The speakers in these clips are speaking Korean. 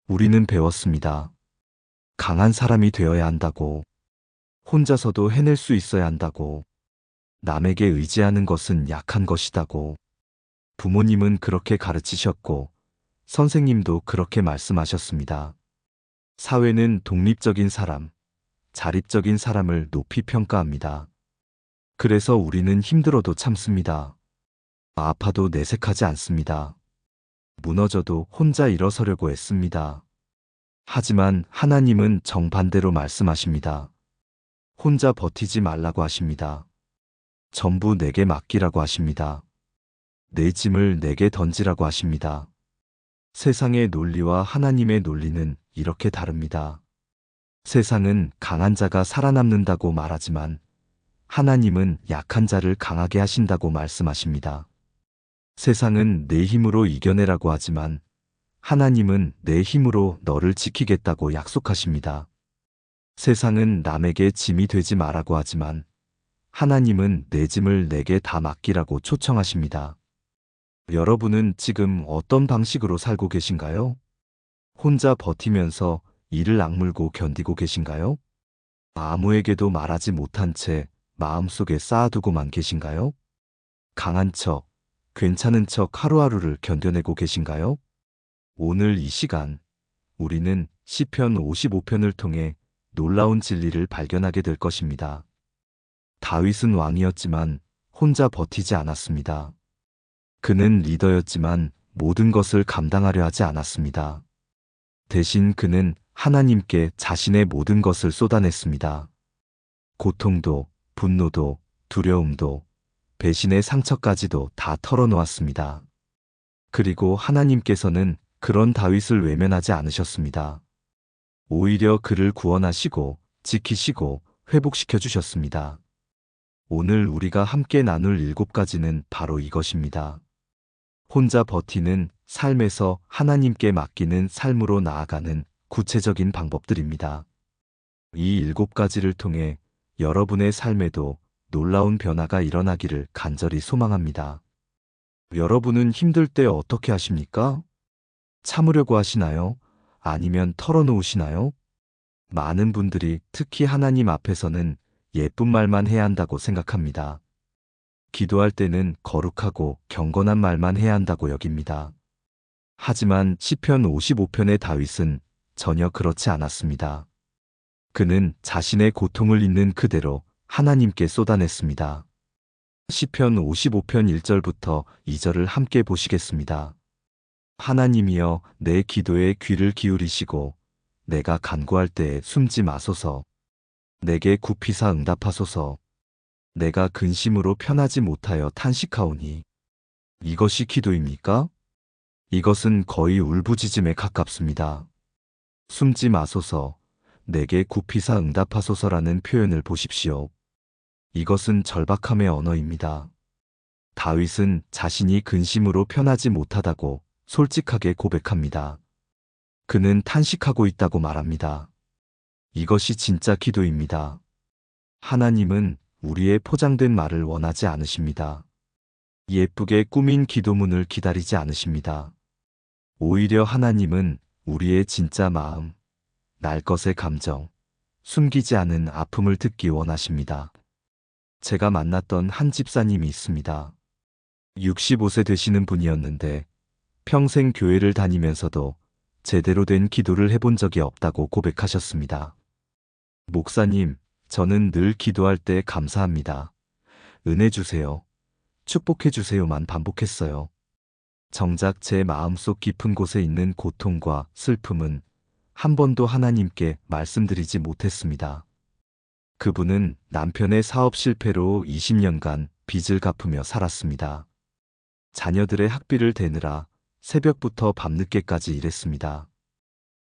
우리는 배웠습니다. 강한 사람이 되어야 한다고, 혼자서도 해낼 수 있어야 한다고, 남에게 의지하는 것은 약한 것이다고. 부모님은 그렇게 가르치셨고, 선생님도 그렇게 말씀하셨습니다. 사회는 독립적인 사람, 자립적인 사람을 높이 평가합니다. 그래서 우리는 힘들어도 참습니다. 아파도 내색하지 않습니다. 무너져도 혼자 일어서려고 애씁니다. 하지만 하나님은 정반대로 말씀하십니다. 혼자 버티지 말라고 하십니다. 전부 내게 맡기라고 하십니다. 내 짐을 내게 던지라고 하십니다. 세상의 논리와 하나님의 논리는 이렇게 다릅니다. 세상은 강한 자가 살아남는다고 말하지만 하나님은 약한 자를 강하게 하신다고 말씀하십니다. 세상은 내 힘으로 이겨내라고 하지만 하나님은 내 힘으로 너를 지키겠다고 약속하십니다. 세상은 남에게 짐이 되지 말라고 하지만 하나님은 내 짐을 내게 다 맡기라고 초청하십니다. 여러분은 지금 어떤 방식으로 살고 계신가요? 혼자 버티면서 이를 악물고 견디고 계신가요? 아무에게도 말하지 못한 채 마음속에 쌓아두고만 계신가요? 강한 척, 괜찮은 척 하루하루를 견뎌내고 계신가요? 오늘 이 시간 우리는 시편 55편을 통해 놀라운 진리를 발견하게 될 것입니다. 다윗은 왕이었지만 혼자 버티지 않았습니다. 그는 리더였지만 모든 것을 감당하려 하지 않았습니다. 대신 그는 하나님께 자신의 모든 것을 쏟아냈습니다. 고통도, 분노도, 두려움도, 배신의 상처까지도 다 털어놓았습니다. 그리고 하나님께서는 그런 다윗을 외면하지 않으셨습니다. 오히려 그를 구원하시고 지키시고 회복시켜 주셨습니다. 오늘 우리가 함께 나눌 7가지는 바로 이것입니다. 혼자 버티는 삶에서 하나님께 맡기는 삶으로 나아가는 구체적인 방법들입니다. 이 7가지를 통해 여러분의 삶에도 놀라운 변화가 일어나기를 간절히 소망합니다. 여러분은 힘들 때 어떻게 하십니까? 참으려고 하시나요? 아니면 털어놓으시나요? 많은 분들이 특히 하나님 앞에서는 예쁜 말만 해야 한다고 생각합니다. 기도할 때는 거룩하고 경건한 말만 해야 한다고 여깁니다. 하지만 시편 55편의 다윗은 전혀 그렇지 않았습니다. 그는 자신의 고통을 있는 그대로 하나님께 쏟아냈습니다. 시편 55편 1절부터 2절을 함께 보시겠습니다. 하나님이여 내 기도에 귀를 기울이시고 내가 간구할 때에 숨지 마소서. 내게 굽히사 응답하소서. 내가 근심으로 편하지 못하여 탄식하오니. 이것이 기도입니까? 이것은 거의 울부짖음에 가깝습니다. 숨지 마소서. 내게 굽히사 응답하소서라는 표현을 보십시오. 이것은 절박함의 언어입니다. 다윗은 자신이 근심으로 편하지 못하다고 솔직하게 고백합니다. 그는 탄식하고 있다고 말합니다. 이것이 진짜 기도입니다. 하나님은 우리의 포장된 말을 원하지 않으십니다. 예쁘게 꾸민 기도문을 기다리지 않으십니다. 오히려 하나님은 우리의 진짜 마음, 날 것의 감정, 숨기지 않은 아픔을 듣기 원하십니다. 제가 만났던 한 집사님이 있습니다. 65세 되시는 분이었는데 평생 교회를 다니면서도 제대로 된 기도를 해본 적이 없다고 고백하셨습니다. 목사님, 저는 늘 기도할 때 감사합니다. 은혜 주세요. 축복해 주세요만 반복했어요. 정작 제 마음속 깊은 곳에 있는 고통과 슬픔은 한 번도 하나님께 말씀드리지 못했습니다. 그분은 남편의 사업 실패로 20년간 빚을 갚으며 살았습니다. 자녀들의 학비를 대느라 새벽부터 밤늦게까지 일했습니다.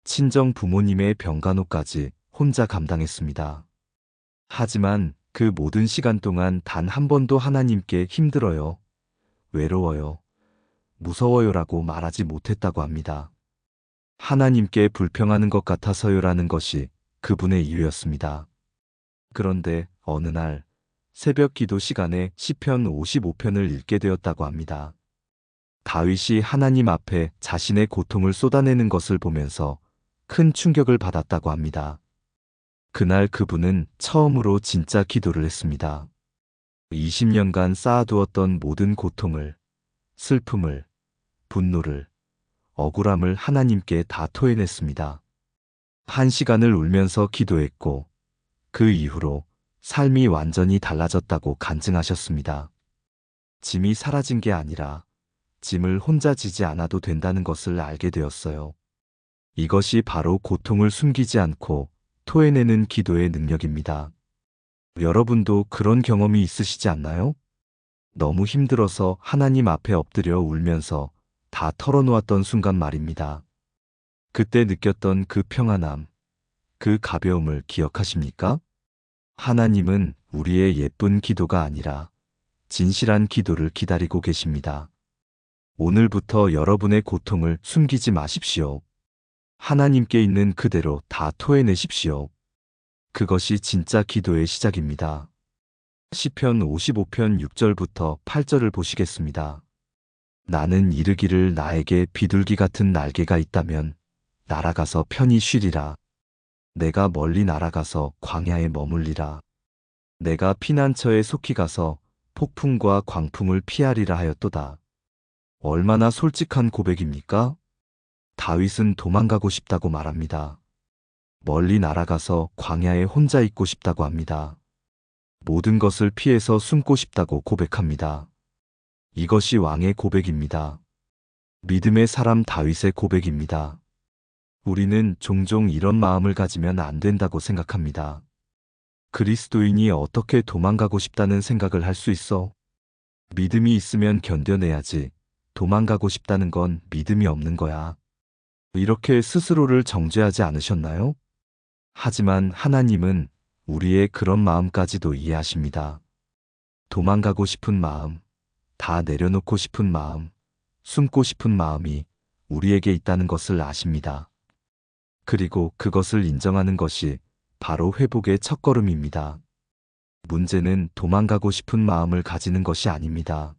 친정 부모님의 병간호까지 혼자 감당했습니다. 하지만 그 모든 시간 동안 단 한 번도 하나님께 힘들어요, 외로워요, 무서워요라고 말하지 못했다고 합니다. 하나님께 불평하는 것 같아서요라는 것이 그분의 이유였습니다. 그런데 어느 날 새벽 기도 시간에 시편 55편을 읽게 되었다고 합니다. 다윗이 하나님 앞에 자신의 고통을 쏟아내는 것을 보면서 큰 충격을 받았다고 합니다. 그날 그분은 처음으로 진짜 기도를 했습니다. 20년간 쌓아두었던 모든 고통을, 슬픔을, 분노를, 억울함을 하나님께 다 토해냈습니다. 1시간을 울면서 기도했고 그 이후로 삶이 완전히 달라졌다고 간증하셨습니다. 짐이 사라진 게 아니라 짐을 혼자 지지 않아도 된다는 것을 알게 되었어요. 이것이 바로 고통을 숨기지 않고 토해내는 기도의 능력입니다. 여러분도 그런 경험이 있으시지 않나요? 너무 힘들어서 하나님 앞에 엎드려 울면서 다 털어놓았던 순간 말입니다. 그때 느꼈던 그 평안함, 그 가벼움을 기억하십니까? 하나님은 우리의 예쁜 기도가 아니라 진실한 기도를 기다리고 계십니다. 오늘부터 여러분의 고통을 숨기지 마십시오. 하나님께 있는 그대로 다 토해내십시오. 그것이 진짜 기도의 시작입니다. 시편 55편 6절부터 8절을 보시겠습니다. 나는 이르기를 나에게 비둘기 같은 날개가 있다면 날아가서 편히 쉬리라. 내가 멀리 날아가서 광야에 머물리라. 내가 피난처에 속히 가서 폭풍과 광풍을 피하리라 하였도다. 얼마나 솔직한 고백입니까? 다윗은 도망가고 싶다고 말합니다. 멀리 날아가서 광야에 혼자 있고 싶다고 합니다. 모든 것을 피해서 숨고 싶다고 고백합니다. 이것이 왕의 고백입니다. 믿음의 사람 다윗의 고백입니다. 우리는 종종 이런 마음을 가지면 안 된다고 생각합니다. 그리스도인이 어떻게 도망가고 싶다는 생각을 할 수 있어? 믿음이 있으면 견뎌내야지. 도망가고 싶다는 건 믿음이 없는 거야. 이렇게 스스로를 정죄하지 않으셨나요? 하지만 하나님은 우리의 그런 마음까지도 이해하십니다. 도망가고 싶은 마음, 다 내려놓고 싶은 마음, 숨고 싶은 마음이 우리에게 있다는 것을 아십니다. 그리고 그것을 인정하는 것이 바로 회복의 첫걸음입니다. 문제는 도망가고 싶은 마음을 가지는 것이 아닙니다.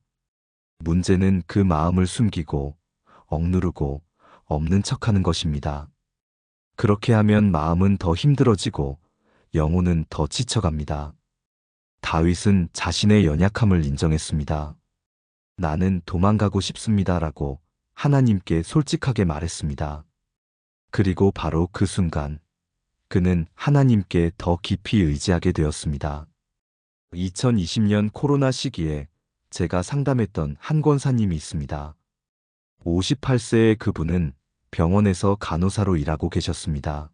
문제는 그 마음을 숨기고 억누르고 없는 척하는 것입니다. 그렇게 하면 마음은 더 힘들어지고 영혼은 더 지쳐갑니다. 다윗은 자신의 연약함을 인정했습니다. 나는 도망가고 싶습니다라고 하나님께 솔직하게 말했습니다. 그리고 바로 그 순간 그는 하나님께 더 깊이 의지하게 되었습니다. 2020년 코로나 시기에 제가 상담했던 한 권사님이 있습니다. 58세의 그분은 병원에서 간호사로 일하고 계셨습니다.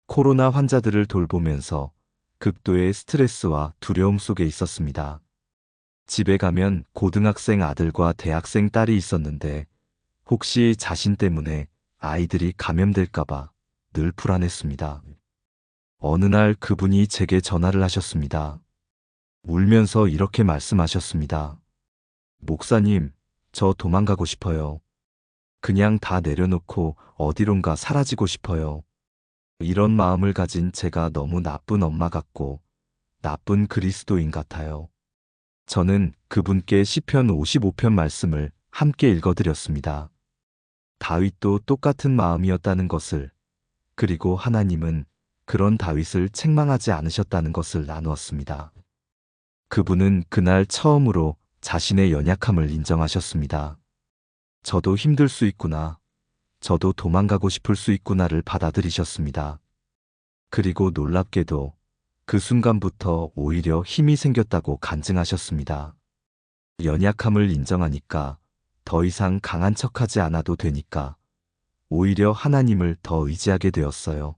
코로나 환자들을 돌보면서 극도의 스트레스와 두려움 속에 있었습니다. 집에 가면 고등학생 아들과 대학생 딸이 있었는데 혹시 자신 때문에 아이들이 감염될까봐 늘 불안했습니다. 어느 날 그분이 제게 전화를 하셨습니다. 울면서 이렇게 말씀하셨습니다. 목사님, 저 도망가고 싶어요. 그냥 다 내려놓고 어디론가 사라지고 싶어요. 이런 마음을 가진 제가 너무 나쁜 엄마 같고 나쁜 그리스도인 같아요. 저는 그분께 시편 55편 말씀을 함께 읽어드렸습니다. 다윗도 똑같은 마음이었다는 것을, 그리고 하나님은 그런 다윗을 책망하지 않으셨다는 것을 나누었습니다. 그분은 그날 처음으로 자신의 연약함을 인정하셨습니다. 저도 힘들 수 있구나. 저도 도망가고 싶을 수 있구나를 받아들이셨습니다. 그리고 놀랍게도 그 순간부터 오히려 힘이 생겼다고 간증하셨습니다. 연약함을 인정하니까 더 이상 강한 척하지 않아도 되니까 오히려 하나님을 더 의지하게 되었어요.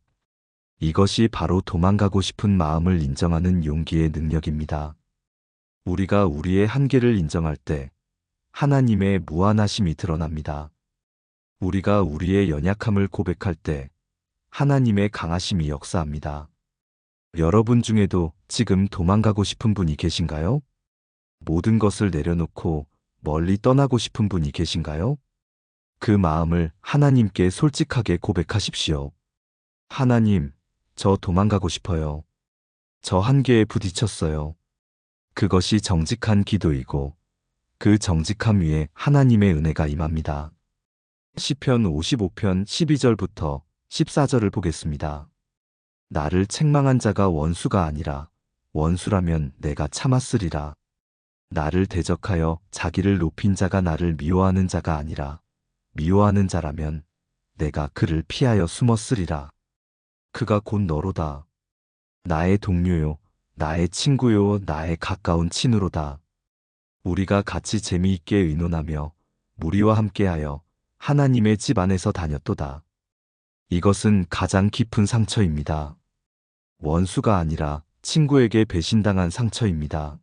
이것이 바로 도망가고 싶은 마음을 인정하는 용기의 능력입니다. 우리가 우리의 한계를 인정할 때 하나님의 무한하심이 드러납니다. 우리가 우리의 연약함을 고백할 때 하나님의 강하심이 역사합니다. 여러분 중에도 지금 도망가고 싶은 분이 계신가요? 모든 것을 내려놓고 멀리 떠나고 싶은 분이 계신가요? 그 마음을 하나님께 솔직하게 고백하십시오. 하나님, 저 도망가고 싶어요. 저 한계에 부딪혔어요. 그것이 정직한 기도이고 그 정직함 위에 하나님의 은혜가 임합니다. 시편 55편 12절부터 14절을 보겠습니다. 나를 책망한 자가 원수가 아니라 원수라면 내가 참았으리라. 나를 대적하여 자기를 높인 자가 나를 미워하는 자가 아니라 미워하는 자라면 내가 그를 피하여 숨었으리라. 그가 곧 너로다. 나의 동료요, 나의 친구요, 나의 가까운 친우로다. 우리가 같이 재미있게 의논하며 무리와 함께하여 하나님의 집 안에서 다녔도다. 이것은 가장 깊은 상처입니다. 원수가 아니라 친구에게 배신당한 상처입니다.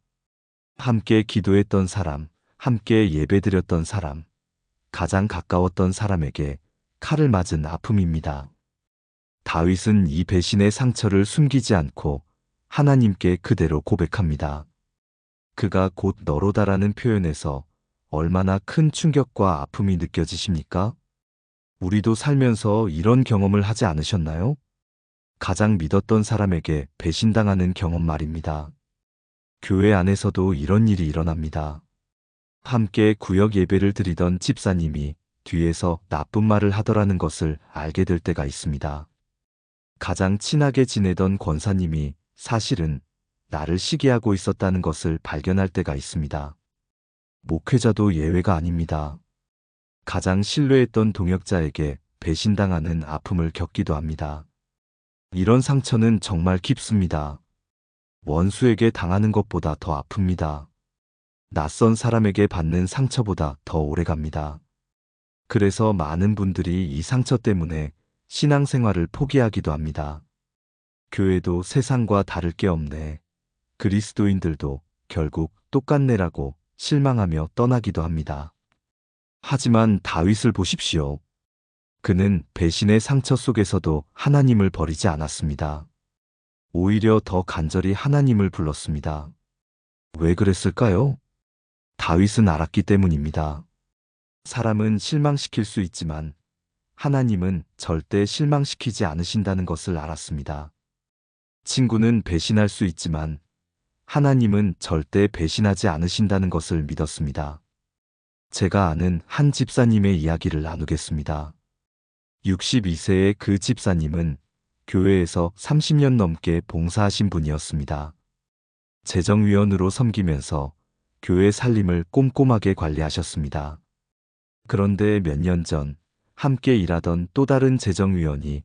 함께 기도했던 사람, 함께 예배드렸던 사람, 가장 가까웠던 사람에게 칼을 맞은 아픔입니다. 다윗은 이 배신의 상처를 숨기지 않고 하나님께 그대로 고백합니다. 그가 곧 너로다라는 표현에서 얼마나 큰 충격과 아픔이 느껴지십니까? 우리도 살면서 이런 경험을 하지 않으셨나요? 가장 믿었던 사람에게 배신당하는 경험 말입니다. 교회 안에서도 이런 일이 일어납니다. 함께 구역 예배를 드리던 집사님이 뒤에서 나쁜 말을 하더라는 것을 알게 될 때가 있습니다. 가장 친하게 지내던 권사님이 사실은 나를 시기하고 있었다는 것을 발견할 때가 있습니다. 목회자도 예외가 아닙니다. 가장 신뢰했던 동역자에게 배신당하는 아픔을 겪기도 합니다. 이런 상처는 정말 깊습니다. 원수에게 당하는 것보다 더 아픕니다. 낯선 사람에게 받는 상처보다 더 오래갑니다. 그래서 많은 분들이 이 상처 때문에 신앙생활을 포기하기도 합니다. 교회도 세상과 다를 게 없네. 그리스도인들도 결국 똑같네라고 실망하며 떠나기도 합니다. 하지만 다윗을 보십시오. 그는 배신의 상처 속에서도 하나님을 버리지 않았습니다. 오히려 더 간절히 하나님을 불렀습니다. 왜 그랬을까요? 다윗은 알았기 때문입니다. 사람은 실망시킬 수 있지만 하나님은 절대 실망시키지 않으신다는 것을 알았습니다. 친구는 배신할 수 있지만 하나님은 절대 배신하지 않으신다는 것을 믿었습니다. 제가 아는 한 집사님의 이야기를 나누겠습니다. 62세의 그 집사님은 교회에서 30년 넘게 봉사하신 분이었습니다. 재정위원으로 섬기면서 교회 살림을 꼼꼼하게 관리하셨습니다. 그런데 몇 년 전 함께 일하던 또 다른 재정위원이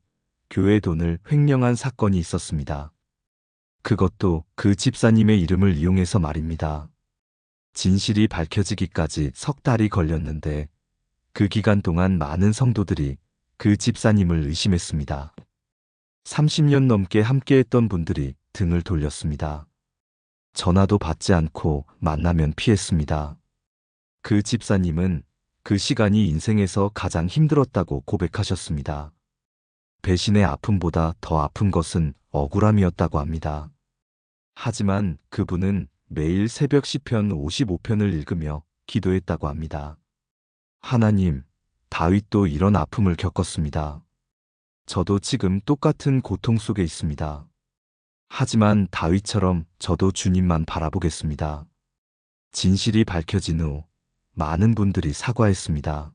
교회 돈을 횡령한 사건이 있었습니다. 그것도 그 집사님의 이름을 이용해서 말입니다. 진실이 밝혀지기까지 석 달이 걸렸는데 그 기간 동안 많은 성도들이 그 집사님을 의심했습니다. 30년 넘게 함께했던 분들이 등을 돌렸습니다. 전화도 받지 않고 만나면 피했습니다. 그 집사님은 그 시간이 인생에서 가장 힘들었다고 고백하셨습니다. 배신의 아픔보다 더 아픈 것은 억울함이었다고 합니다. 하지만 그분은 매일 새벽 시편 55편을 읽으며 기도했다고 합니다. 하나님, 다윗도 이런 아픔을 겪었습니다. 저도 지금 똑같은 고통 속에 있습니다. 하지만 다윗처럼 저도 주님만 바라보겠습니다. 진실이 밝혀진 후 많은 분들이 사과했습니다.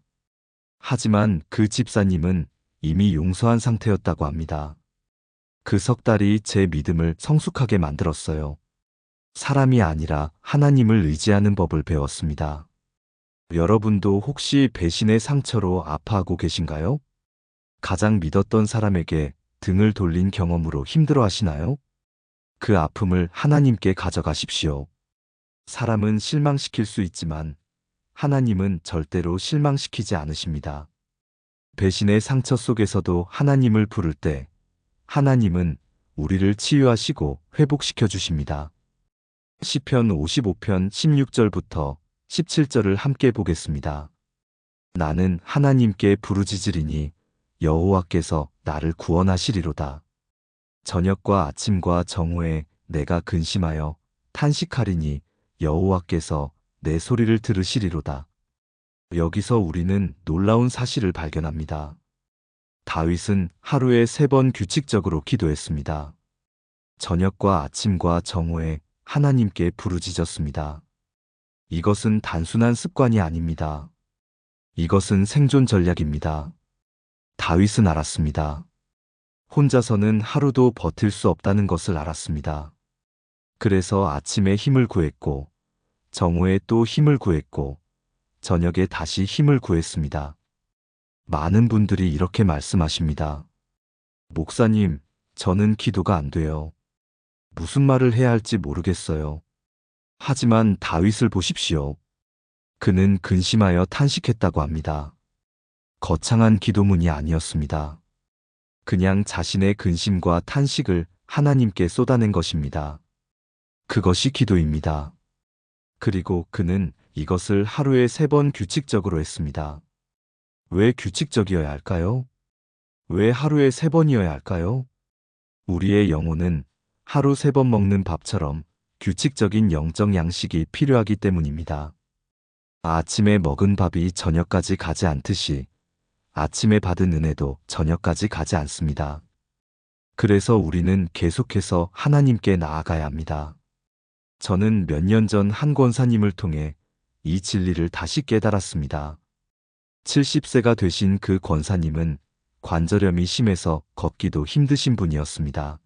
하지만 그 집사님은 이미 용서한 상태였다고 합니다. 그 석 달이 제 믿음을 성숙하게 만들었어요. 사람이 아니라 하나님을 의지하는 법을 배웠습니다. 여러분도 혹시 배신의 상처로 아파하고 계신가요? 가장 믿었던 사람에게 등을 돌린 경험으로 힘들어 하시나요? 그 아픔을 하나님께 가져가십시오. 사람은 실망시킬 수 있지만 하나님은 절대로 실망시키지 않으십니다. 배신의 상처 속에서도 하나님을 부를 때 하나님은 우리를 치유하시고 회복시켜 주십니다. 시편 55편 16절부터 17절을 함께 보겠습니다. 나는 하나님께 부르짖으리니 여호와께서 나를 구원하시리로다. 저녁과 아침과 정오에 내가 근심하여 탄식하리니 여호와께서 내 소리를 들으시리로다. 여기서 우리는 놀라운 사실을 발견합니다. 다윗은 하루에 3번 규칙적으로 기도했습니다. 저녁과 아침과 정오에 하나님께 부르짖었습니다. 이것은 단순한 습관이 아닙니다. 이것은 생존 전략입니다. 다윗은 알았습니다. 혼자서는 하루도 버틸 수 없다는 것을 알았습니다. 그래서 아침에 힘을 구했고, 정오에 또 힘을 구했고, 저녁에 다시 힘을 구했습니다. 많은 분들이 이렇게 말씀하십니다. 목사님, 저는 기도가 안 돼요. 무슨 말을 해야 할지 모르겠어요. 하지만 다윗을 보십시오. 그는 근심하여 탄식했다고 합니다. 거창한 기도문이 아니었습니다. 그냥 자신의 근심과 탄식을 하나님께 쏟아낸 것입니다. 그것이 기도입니다. 그리고 그는 이것을 하루에 3번 규칙적으로 했습니다. 왜 규칙적이어야 할까요? 왜 하루에 3번이어야 할까요? 우리의 영혼은 하루 3번 먹는 밥처럼 규칙적인 영적 양식이 필요하기 때문입니다. 아침에 먹은 밥이 저녁까지 가지 않듯이 아침에 받은 은혜도 저녁까지 가지 않습니다. 그래서 우리는 계속해서 하나님께 나아가야 합니다. 저는 몇 년 전 한 권사님을 통해 이 진리를 다시 깨달았습니다. 70세가 되신 그 권사님은 관절염이 심해서 걷기도 힘드신 분이었습니다.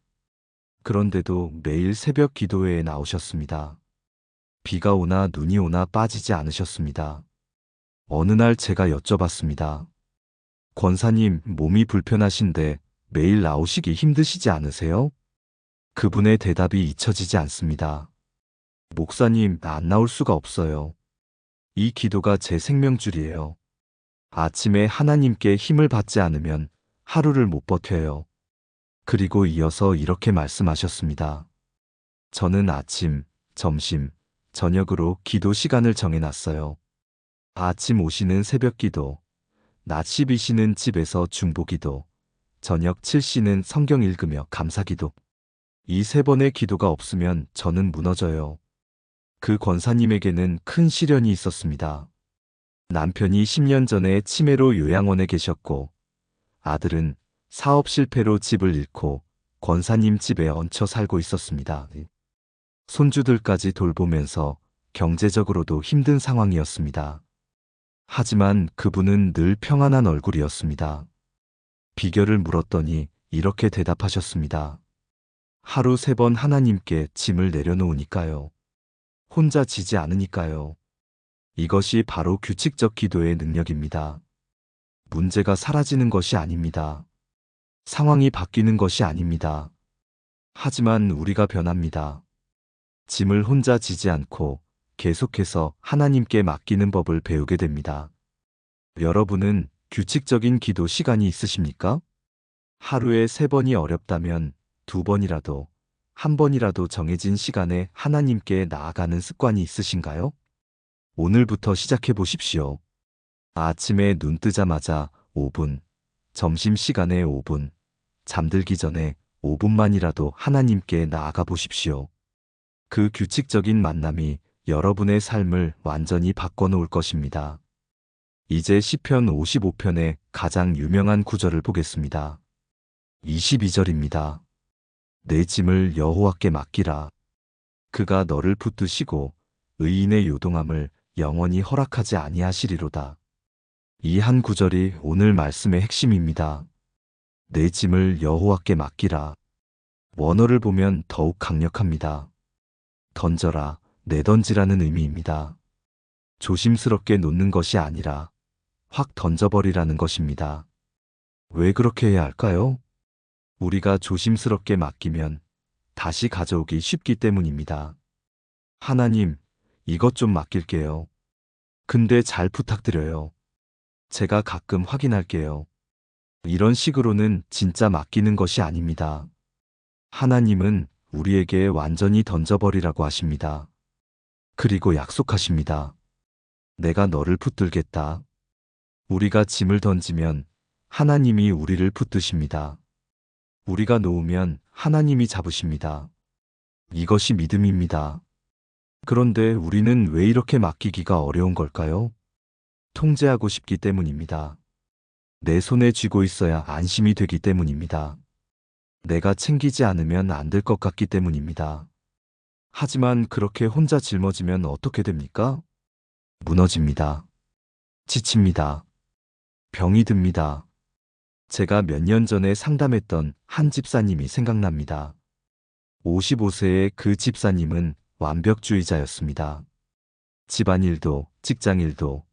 그런데도 매일 새벽 기도회에 나오셨습니다. 비가 오나 눈이 오나 빠지지 않으셨습니다. 어느 날 제가 여쭤봤습니다. 권사님, 몸이 불편하신데 매일 나오시기 힘드시지 않으세요? 그분의 대답이 잊혀지지 않습니다. 목사님, 안 나올 수가 없어요. 이 기도가 제 생명줄이에요. 아침에 하나님께 힘을 받지 않으면 하루를 못 버텨요. 그리고 이어서 이렇게 말씀하셨습니다. 저는 아침, 점심, 저녁으로 기도 시간을 정해놨어요. 아침 오시는 새벽 기도, 낮 12시는 집에서 중보기도, 저녁 7시는 성경 읽으며 감사기도. 이 3번의 기도가 없으면 저는 무너져요. 그 권사님에게는 큰 시련이 있었습니다. 남편이 10년 전에 치매로 요양원에 계셨고, 아들은 사업 실패로 집을 잃고 권사님 집에 얹혀 살고 있었습니다. 손주들까지 돌보면서 경제적으로도 힘든 상황이었습니다. 하지만 그분은 늘 평안한 얼굴이었습니다. 비결을 물었더니 이렇게 대답하셨습니다. 하루 3번 하나님께 짐을 내려놓으니까요. 혼자 지지 않으니까요. 이것이 바로 규칙적 기도의 능력입니다. 문제가 사라지는 것이 아닙니다. 상황이 바뀌는 것이 아닙니다. 하지만 우리가 변합니다. 짐을 혼자 지지 않고 계속해서 하나님께 맡기는 법을 배우게 됩니다. 여러분은 규칙적인 기도 시간이 있으십니까? 하루에 3번이 어렵다면 2번이라도, 1번이라도 정해진 시간에 하나님께 나아가는 습관이 있으신가요? 오늘부터 시작해 보십시오. 아침에 눈 뜨자마자 5분, 점심시간에 5분, 잠들기 전에 5분만이라도 하나님께 나아가 보십시오. 그 규칙적인 만남이 여러분의 삶을 완전히 바꿔놓을 것입니다. 이제 시편 55편의 가장 유명한 구절을 보겠습니다. 22절입니다. 내 짐을 여호와께 맡기라. 그가 너를 붙드시고 의인의 요동함을 영원히 허락하지 아니하시리로다. 이 한 구절이 오늘 말씀의 핵심입니다. 내 짐을 여호와께 맡기라. 원어를 보면 더욱 강력합니다. 던져라, 내던지라는 의미입니다. 조심스럽게 놓는 것이 아니라 확 던져버리라는 것입니다. 왜 그렇게 해야 할까요? 우리가 조심스럽게 맡기면 다시 가져오기 쉽기 때문입니다. 하나님, 이것 좀 맡길게요. 근데 잘 부탁드려요. 제가 가끔 확인할게요. 이런 식으로는 진짜 맡기는 것이 아닙니다. 하나님은 우리에게 완전히 던져버리라고 하십니다. 그리고 약속하십니다. 내가 너를 붙들겠다. 우리가 짐을 던지면 하나님이 우리를 붙드십니다. 우리가 놓으면 하나님이 잡으십니다. 이것이 믿음입니다. 그런데 우리는 왜 이렇게 맡기기가 어려운 걸까요? 통제하고 싶기 때문입니다. 내 손에 쥐고 있어야 안심이 되기 때문입니다. 내가 챙기지 않으면 안 될 것 같기 때문입니다. 하지만 그렇게 혼자 짊어지면 어떻게 됩니까? 무너집니다. 지칩니다. 병이 듭니다. 제가 몇 년 전에 상담했던 한 집사님이 생각납니다. 55세의 그 집사님은 완벽주의자였습니다. 집안일도, 직장일도,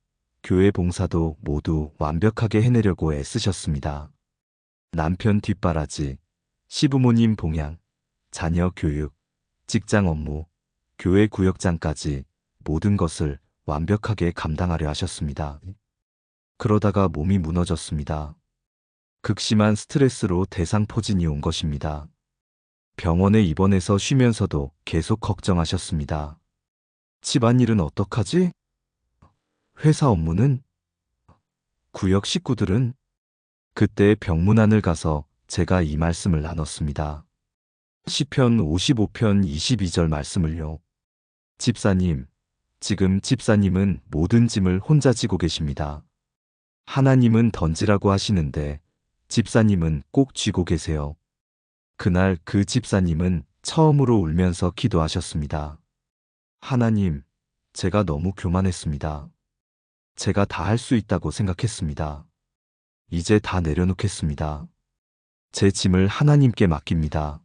교회 봉사도 모두 완벽하게 해내려고 애쓰셨습니다. 남편 뒷바라지, 시부모님 봉양, 자녀 교육, 직장 업무, 교회 구역장까지 모든 것을 완벽하게 감당하려 하셨습니다. 그러다가 몸이 무너졌습니다. 극심한 스트레스로 대상포진이 온 것입니다. 병원에 입원해서 쉬면서도 계속 걱정하셨습니다. 집안일은 어떡하지? 회사 업무는? 구역 식구들은? 그때 병문안을 가서 제가 이 말씀을 나눴습니다. 시편 55편 22절 말씀을요. 집사님, 지금 집사님은 모든 짐을 혼자 지고 계십니다. 하나님은 던지라고 하시는데 집사님은 꼭 쥐고 계세요. 그날 그 집사님은 처음으로 울면서 기도하셨습니다. 하나님, 제가 너무 교만했습니다. 제가 다 할 수 있다고 생각했습니다. 이제 다 내려놓겠습니다. 제 짐을 하나님께 맡깁니다.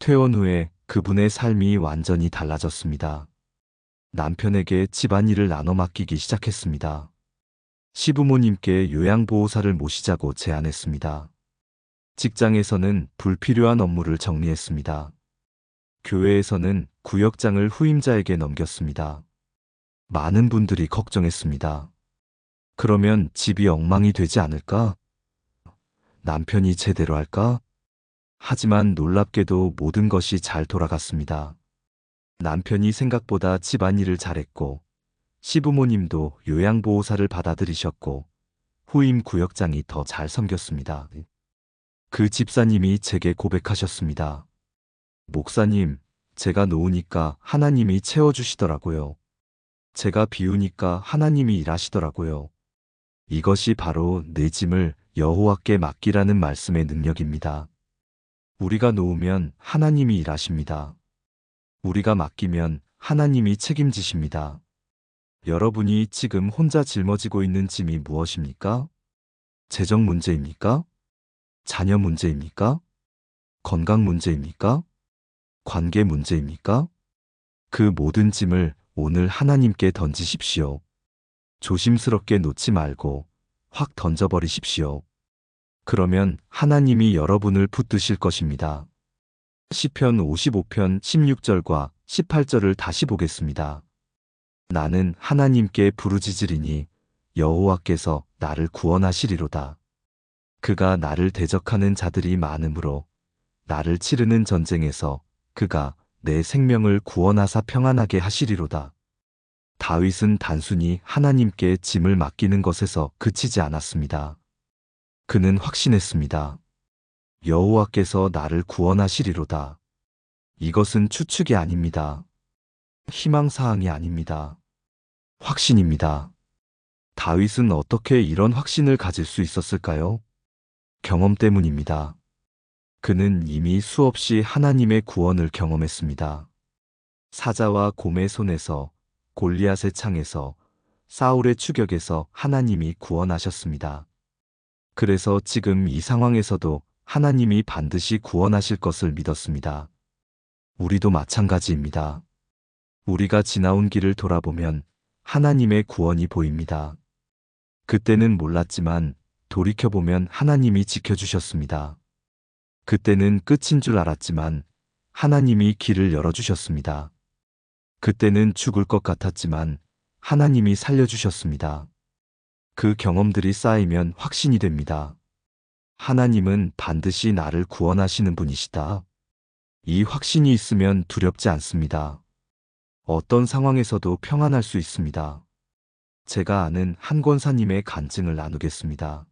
퇴원 후에 그분의 삶이 완전히 달라졌습니다. 남편에게 집안일을 나눠 맡기기 시작했습니다. 시부모님께 요양보호사를 모시자고 제안했습니다. 직장에서는 불필요한 업무를 정리했습니다. 교회에서는 구역장을 후임자에게 넘겼습니다. 많은 분들이 걱정했습니다. 그러면 집이 엉망이 되지 않을까? 남편이 제대로 할까? 하지만 놀랍게도 모든 것이 잘 돌아갔습니다. 남편이 생각보다 집안일을 잘했고, 시부모님도 요양보호사를 받아들이셨고, 후임 구역장이 더 잘 섬겼습니다. 그 집사님이 제게 고백하셨습니다. 목사님, 제가 놓으니까 하나님이 채워주시더라고요. 제가 비우니까 하나님이 일하시더라고요. 이것이 바로 내 짐을 여호와께 맡기라는 말씀의 능력입니다. 우리가 놓으면 하나님이 일하십니다. 우리가 맡기면 하나님이 책임지십니다. 여러분이 지금 혼자 짊어지고 있는 짐이 무엇입니까? 재정 문제입니까? 자녀 문제입니까? 건강 문제입니까? 관계 문제입니까? 그 모든 짐을 오늘 하나님께 던지십시오. 조심스럽게 놓지 말고 확 던져버리십시오. 그러면 하나님이 여러분을 붙드실 것입니다. 시편 55편 16절과 18절을 다시 보겠습니다. 나는 하나님께 부르짖으리니 여호와께서 나를 구원하시리로다. 그가 나를 대적하는 자들이 많으므로 나를 치르는 전쟁에서 그가 내 생명을 구원하사 평안하게 하시리로다. 다윗은 단순히 하나님께 짐을 맡기는 것에서 그치지 않았습니다. 그는 확신했습니다. 여호와께서 나를 구원하시리로다. 이것은 추측이 아닙니다. 희망사항이 아닙니다. 확신입니다. 다윗은 어떻게 이런 확신을 가질 수 있었을까요? 경험 때문입니다. 그는 이미 수없이 하나님의 구원을 경험했습니다. 사자와 곰의 손에서, 골리앗의 창에서, 사울의 추격에서 하나님이 구원하셨습니다. 그래서 지금 이 상황에서도 하나님이 반드시 구원하실 것을 믿었습니다. 우리도 마찬가지입니다. 우리가 지나온 길을 돌아보면 하나님의 구원이 보입니다. 그때는 몰랐지만 돌이켜보면 하나님이 지켜주셨습니다. 그때는 끝인 줄 알았지만 하나님이 길을 열어주셨습니다. 그때는 죽을 것 같았지만 하나님이 살려주셨습니다. 그 경험들이 쌓이면 확신이 됩니다. 하나님은 반드시 나를 구원하시는 분이시다. 이 확신이 있으면 두렵지 않습니다. 어떤 상황에서도 평안할 수 있습니다. 제가 아는 한 권사님의 간증을 나누겠습니다.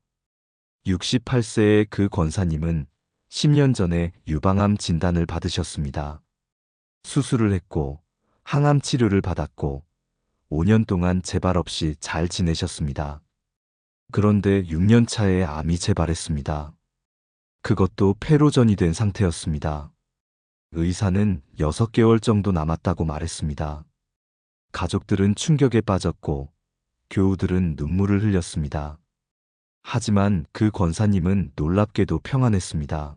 68세의 그 권사님은 10년 전에 유방암 진단을 받으셨습니다. 수술을 했고 항암 치료를 받았고 5년 동안 재발 없이 잘 지내셨습니다. 그런데 6년 차에 암이 재발했습니다. 그것도 폐로 전이된 상태였습니다. 의사는 6개월 정도 남았다고 말했습니다. 가족들은 충격에 빠졌고 교우들은 눈물을 흘렸습니다. 하지만 그 권사님은 놀랍게도 평안했습니다.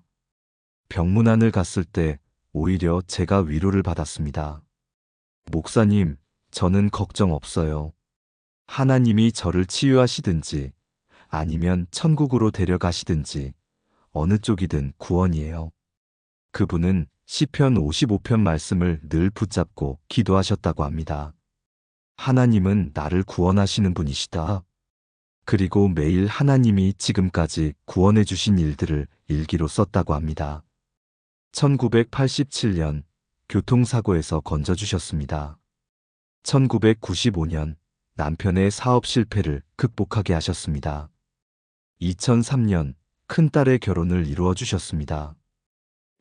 병문안을 갔을 때 오히려 제가 위로를 받았습니다. 목사님, 저는 걱정 없어요. 하나님이 저를 치유하시든지 아니면 천국으로 데려가시든지 어느 쪽이든 구원이에요. 그분은 시편 55편 말씀을 늘 붙잡고 기도하셨다고 합니다. 하나님은 나를 구원하시는 분이시다. 그리고 매일 하나님이 지금까지 구원해 주신 일들을 일기로 썼다고 합니다. 1987년 교통사고에서 건져주셨습니다. 1995년 남편의 사업 실패를 극복하게 하셨습니다. 2003년 큰딸의 결혼을 이루어 주셨습니다.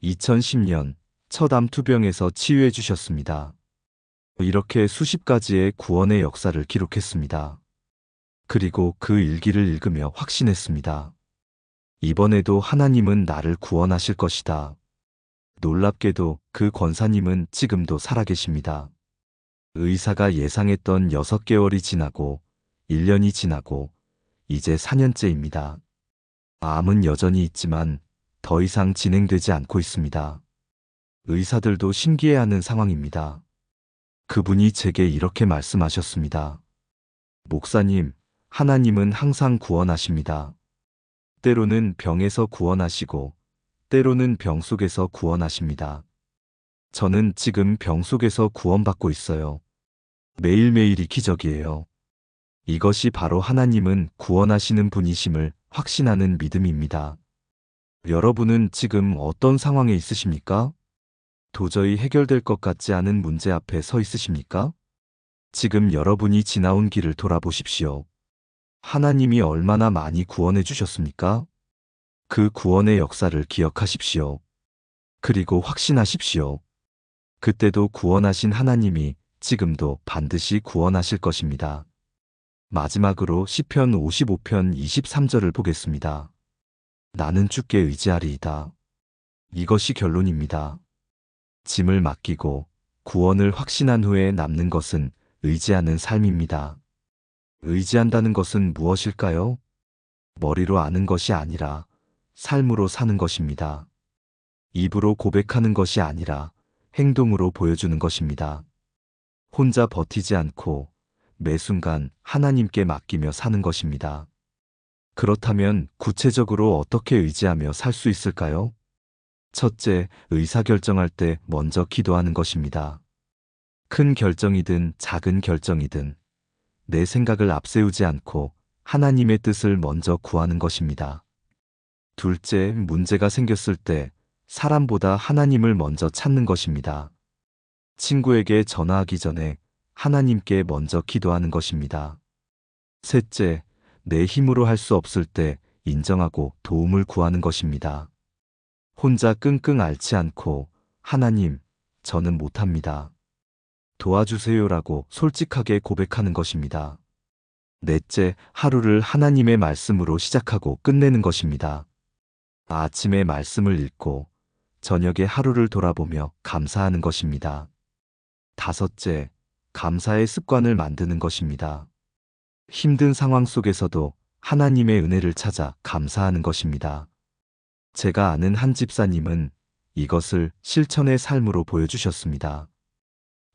2010년 첫 암투병에서 치유해 주셨습니다. 이렇게 수십 가지의 구원의 역사를 기록했습니다. 그리고 그 일기를 읽으며 확신했습니다. 이번에도 하나님은 나를 구원하실 것이다. 놀랍게도 그 권사님은 지금도 살아계십니다. 의사가 예상했던 6개월이 지나고 1년이 지나고 이제 4년째입니다. 암은 여전히 있지만 더 이상 진행되지 않고 있습니다. 의사들도 신기해하는 상황입니다. 그분이 제게 이렇게 말씀하셨습니다. 목사님, 하나님은 항상 구원하십니다. 때로는 병에서 구원하시고 때로는 병 속에서 구원하십니다. 저는 지금 병 속에서 구원받고 있어요. 매일매일이 기적이에요. 이것이 바로 하나님은 구원하시는 분이심을 확신하는 믿음입니다. 여러분은 지금 어떤 상황에 있으십니까? 도저히 해결될 것 같지 않은 문제 앞에 서 있으십니까? 지금 여러분이 지나온 길을 돌아보십시오. 하나님이 얼마나 많이 구원해 주셨습니까? 그 구원의 역사를 기억하십시오. 그리고 확신하십시오. 그때도 구원하신 하나님이 지금도 반드시 구원하실 것입니다. 마지막으로 시편 55편 23절을 보겠습니다. 나는 주께 의지하리이다. 이것이 결론입니다. 짐을 맡기고 구원을 확신한 후에 남는 것은 의지하는 삶입니다. 의지한다는 것은 무엇일까요? 머리로 아는 것이 아니라 삶으로 사는 것입니다. 입으로 고백하는 것이 아니라 행동으로 보여주는 것입니다. 혼자 버티지 않고 매 순간 하나님께 맡기며 사는 것입니다. 그렇다면 구체적으로 어떻게 의지하며 살 수 있을까요? 첫째, 의사결정할 때 먼저 기도하는 것입니다. 큰 결정이든 작은 결정이든 내 생각을 앞세우지 않고 하나님의 뜻을 먼저 구하는 것입니다. 둘째, 문제가 생겼을 때 사람보다 하나님을 먼저 찾는 것입니다. 친구에게 전화하기 전에 하나님께 먼저 기도하는 것입니다. 셋째, 내 힘으로 할 수 없을 때 인정하고 도움을 구하는 것입니다. 혼자 끙끙 앓지 않고 하나님, 저는 못합니다. 도와주세요라고 솔직하게 고백하는 것입니다. 넷째, 하루를 하나님의 말씀으로 시작하고 끝내는 것입니다. 아침에 말씀을 읽고 저녁에 하루를 돌아보며 감사하는 것입니다. 다섯째, 감사의 습관을 만드는 것입니다. 힘든 상황 속에서도 하나님의 은혜를 찾아 감사하는 것입니다. 제가 아는 한 집사님은 이것을 실천의 삶으로 보여주셨습니다.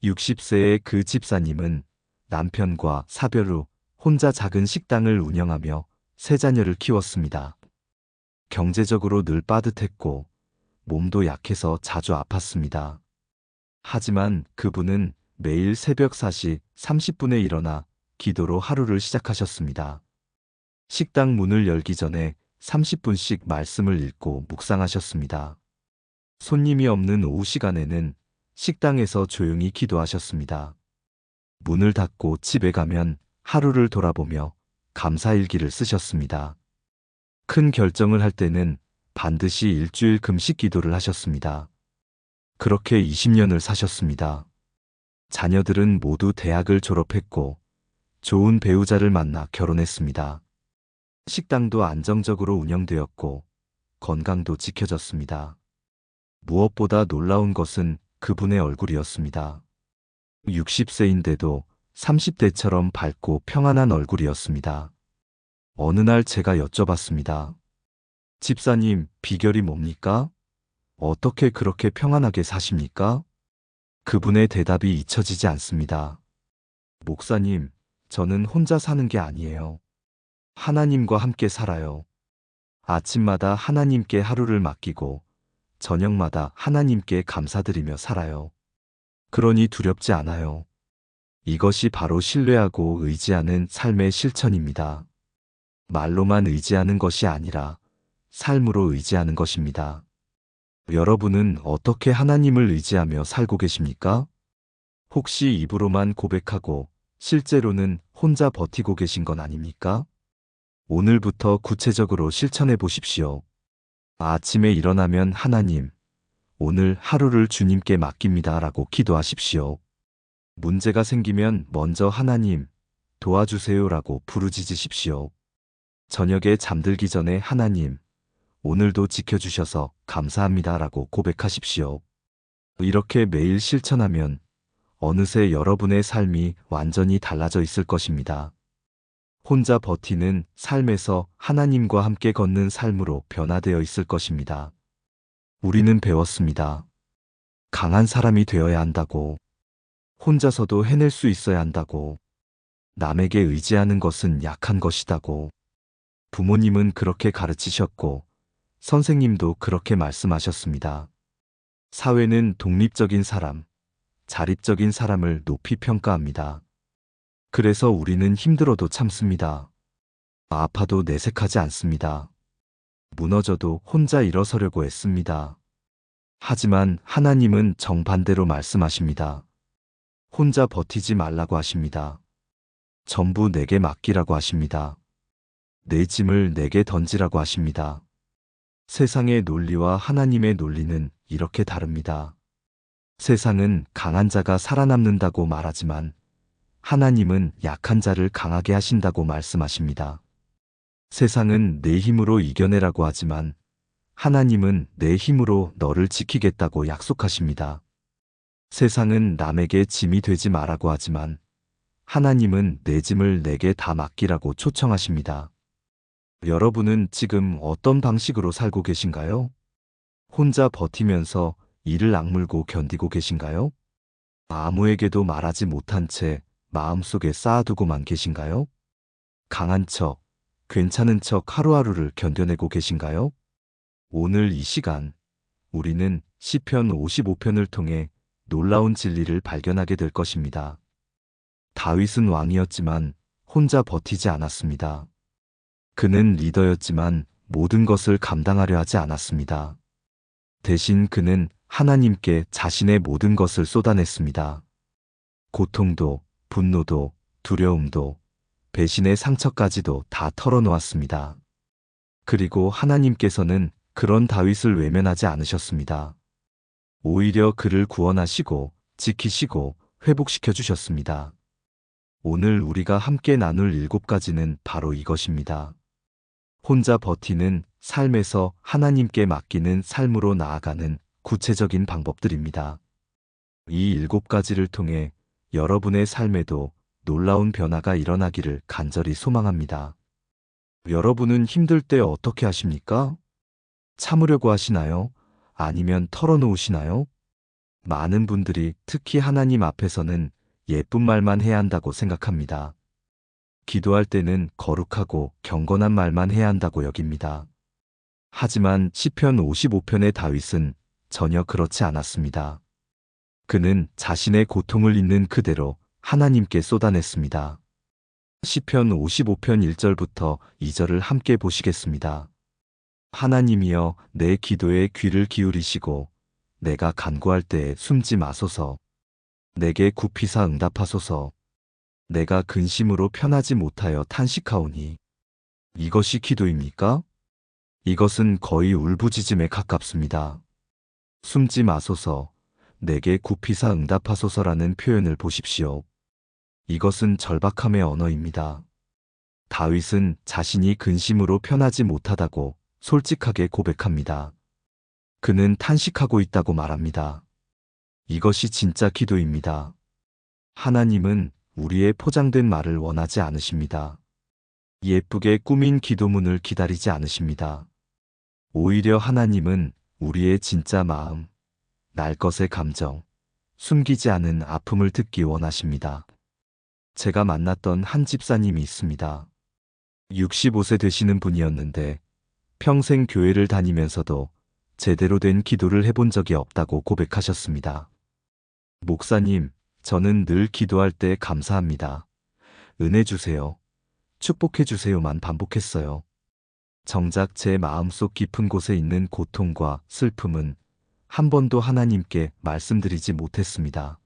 60세의 그 집사님은 남편과 사별 후 혼자 작은 식당을 운영하며 세 자녀를 키웠습니다. 경제적으로 늘 빠듯했고 몸도 약해서 자주 아팠습니다. 하지만 그분은 매일 새벽 4시 30분에 일어나 기도로 하루를 시작하셨습니다. 식당 문을 열기 전에 30분씩 말씀을 읽고 묵상하셨습니다. 손님이 없는 오후 시간에는 식당에서 조용히 기도하셨습니다. 문을 닫고 집에 가면 하루를 돌아보며 감사일기를 쓰셨습니다. 큰 결정을 할 때는 반드시 일주일 금식 기도를 하셨습니다. 그렇게 20년을 사셨습니다. 자녀들은 모두 대학을 졸업했고 좋은 배우자를 만나 결혼했습니다. 식당도 안정적으로 운영되었고 건강도 지켜졌습니다. 무엇보다 놀라운 것은 그분의 얼굴이었습니다. 60세인데도 30대처럼 밝고 평안한 얼굴이었습니다. 어느 날 제가 여쭤봤습니다. 집사님, 비결이 뭡니까? 어떻게 그렇게 평안하게 사십니까? 그분의 대답이 잊혀지지 않습니다. 목사님, 저는 혼자 사는 게 아니에요. 하나님과 함께 살아요. 아침마다 하나님께 하루를 맡기고 저녁마다 하나님께 감사드리며 살아요. 그러니 두렵지 않아요. 이것이 바로 신뢰하고 의지하는 삶의 실천입니다. 말로만 의지하는 것이 아니라 삶으로 의지하는 것입니다. 여러분은 어떻게 하나님을 의지하며 살고 계십니까? 혹시 입으로만 고백하고 실제로는 혼자 버티고 계신 건 아닙니까? 오늘부터 구체적으로 실천해 보십시오. 아침에 일어나면 하나님, 오늘 하루를 주님께 맡깁니다 라고 기도하십시오. 문제가 생기면 먼저 하나님, 도와주세요 라고 부르짖으십시오. 저녁에 잠들기 전에 하나님, 오늘도 지켜주셔서 감사합니다 라고 고백하십시오. 이렇게 매일 실천하면 어느새 여러분의 삶이 완전히 달라져 있을 것입니다. 혼자 버티는 삶에서 하나님과 함께 걷는 삶으로 변화되어 있을 것입니다. 우리는 배웠습니다. 강한 사람이 되어야 한다고, 혼자서도 해낼 수 있어야 한다고, 남에게 의지하는 것은 약한 것이다고, 부모님은 그렇게 가르치셨고, 선생님도 그렇게 말씀하셨습니다. 사회는 독립적인 사람, 자립적인 사람을 높이 평가합니다. 그래서 우리는 힘들어도 참습니다. 아파도 내색하지 않습니다. 무너져도 혼자 일어서려고 애씁니다. 하지만 하나님은 정반대로 말씀하십니다. 혼자 버티지 말라고 하십니다. 전부 내게 맡기라고 하십니다. 내 짐을 내게 던지라고 하십니다. 세상의 논리와 하나님의 논리는 이렇게 다릅니다. 세상은 강한 자가 살아남는다고 말하지만 하나님은 약한 자를 강하게 하신다고 말씀하십니다. 세상은 내 힘으로 이겨내라고 하지만 하나님은 내 힘으로 너를 지키겠다고 약속하십니다. 세상은 남에게 짐이 되지 말라고 하지만 하나님은 내 짐을 내게 다 맡기라고 초청하십니다. 여러분은 지금 어떤 방식으로 살고 계신가요? 혼자 버티면서 이를 악물고 견디고 계신가요? 아무에게도 말하지 못한 채 마음속에 쌓아두고만 계신가요? 강한 척, 괜찮은 척 하루하루를 견뎌내고 계신가요? 오늘 이 시간 우리는 시편 55편을 통해 놀라운 진리를 발견하게 될 것입니다. 다윗은 왕이었지만 혼자 버티지 않았습니다. 그는 리더였지만 모든 것을 감당하려 하지 않았습니다. 대신 그는 하나님께 자신의 모든 것을 쏟아냈습니다. 고통도, 분노도, 두려움도, 배신의 상처까지도 다 털어놓았습니다. 그리고 하나님께서는 그런 다윗을 외면하지 않으셨습니다. 오히려 그를 구원하시고 지키시고 회복시켜 주셨습니다. 오늘 우리가 함께 나눌 7가지는 바로 이것입니다. 혼자 버티는 삶에서 하나님께 맡기는 삶으로 나아가는 구체적인 방법들입니다. 이 7가지를 통해 여러분의 삶에도 놀라운 변화가 일어나기를 간절히 소망합니다. 여러분은 힘들 때 어떻게 하십니까? 참으려고 하시나요? 아니면 털어놓으시나요? 많은 분들이 특히 하나님 앞에서는 예쁜 말만 해야 한다고 생각합니다. 기도할 때는 거룩하고 경건한 말만 해야 한다고 여깁니다. 하지만 시편 55편의 다윗은 전혀 그렇지 않았습니다. 그는 자신의 고통을 있는 그대로 하나님께 쏟아냈습니다. 시편 55편 1절부터 2절을 함께 보시겠습니다. 하나님이여 내 기도에 귀를 기울이시고 내가 간구할 때에 숨지 마소서. 내게 굽히사 응답하소서. 내가 근심으로 편하지 못하여 탄식하오니. 이것이 기도입니까? 이것은 거의 울부짖음에 가깝습니다. 숨지 마소서, 내게 굽히사 응답하소서라는 표현을 보십시오. 이것은 절박함의 언어입니다. 다윗은 자신이 근심으로 편하지 못하다고 솔직하게 고백합니다. 그는 탄식하고 있다고 말합니다. 이것이 진짜 기도입니다. 하나님은 우리의 포장된 말을 원하지 않으십니다. 예쁘게 꾸민 기도문을 기다리지 않으십니다. 오히려 하나님은 우리의 진짜 마음, 날 것의 감정, 숨기지 않은 아픔을 듣기 원하십니다. 제가 만났던 한 집사님이 있습니다. 65세 되시는 분이었는데 평생 교회를 다니면서도 제대로 된 기도를 해본 적이 없다고 고백하셨습니다. 목사님, 저는 늘 기도할 때 감사합니다. 은혜 주세요. 축복해 주세요만 반복했어요. 정작 제 마음속 깊은 곳에 있는 고통과 슬픔은 한 번도 하나님께 말씀드리지 못했습니다.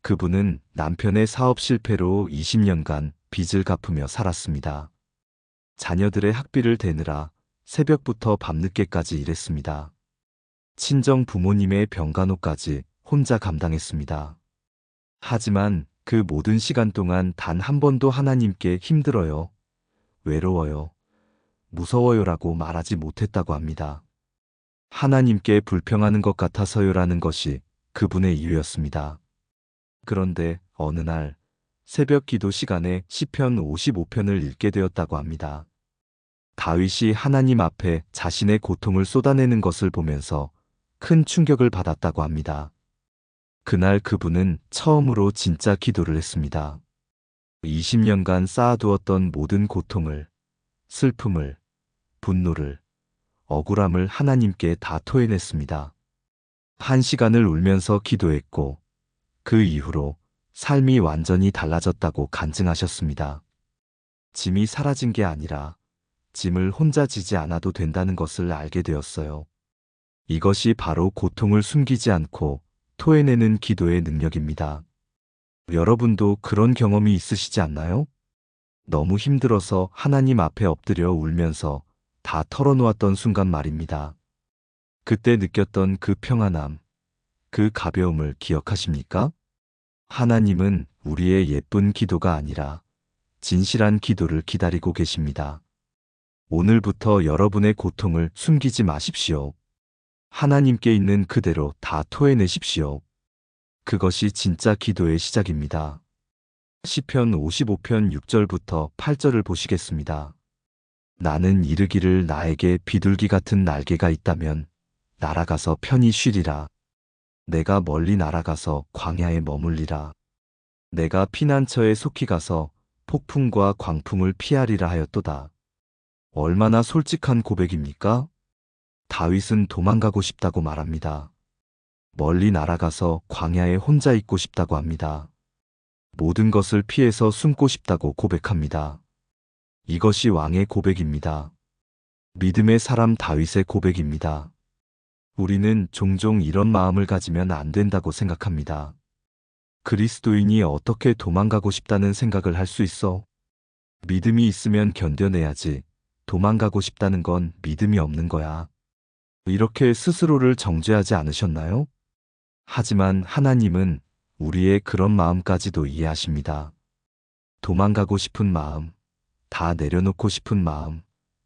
그분은 남편의 사업 실패로 20년간 빚을 갚으며 살았습니다. 자녀들의 학비를 대느라 새벽부터 밤늦게까지 일했습니다. 친정 부모님의 병간호까지 혼자 감당했습니다. 하지만 그 모든 시간 동안 단 한 번도 하나님께 힘들어요, 외로워요, 무서워요라고 말하지 못했다고 합니다. 하나님께 불평하는 것 같아서요라는 것이 그분의 이유였습니다. 그런데 어느 날 새벽 기도 시간에 시편 55편을 읽게 되었다고 합니다. 다윗이 하나님 앞에 자신의 고통을 쏟아내는 것을 보면서 큰 충격을 받았다고 합니다. 그날 그분은 처음으로 진짜 기도를 했습니다. 20년간 쌓아두었던 모든 고통을, 슬픔을, 분노를, 억울함을 하나님께 다 토해냈습니다. 1시간을 울면서 기도했고 그 이후로 삶이 완전히 달라졌다고 간증하셨습니다. 짐이 사라진 게 아니라 짐을 혼자 지지 않아도 된다는 것을 알게 되었어요. 이것이 바로 고통을 숨기지 않고 토해내는 기도의 능력입니다. 여러분도 그런 경험이 있으시지 않나요? 너무 힘들어서 하나님 앞에 엎드려 울면서 다 털어놓았던 순간 말입니다. 그때 느꼈던 그 평안함, 그 가벼움을 기억하십니까? 하나님은 우리의 예쁜 기도가 아니라 진실한 기도를 기다리고 계십니다. 오늘부터 여러분의 고통을 숨기지 마십시오. 하나님께 있는 그대로 다 토해내십시오. 그것이 진짜 기도의 시작입니다. 시편 55편 6절부터 8절을 보시겠습니다. 나는 이르기를 나에게 비둘기 같은 날개가 있다면 날아가서 편히 쉬리라. 내가 멀리 날아가서 광야에 머물리라. 내가 피난처에 속히 가서 폭풍과 광풍을 피하리라 하였도다. 얼마나 솔직한 고백입니까? 다윗은 도망가고 싶다고 말합니다. 멀리 날아가서 광야에 혼자 있고 싶다고 합니다. 모든 것을 피해서 숨고 싶다고 고백합니다. 이것이 왕의 고백입니다. 믿음의 사람 다윗의 고백입니다. 우리는 종종 이런 마음을 가지면 안 된다고 생각합니다. 그리스도인이 어떻게 도망가고 싶다는 생각을 할 수 있어? 믿음이 있으면 견뎌내야지. 도망가고 싶다는 건 믿음이 없는 거야. 이렇게 스스로를 정죄하지 않으셨나요? 하지만 하나님은 우리의 그런 마음까지도 이해하십니다. 도망가고 싶은 마음, 다 내려놓고 싶은 마음,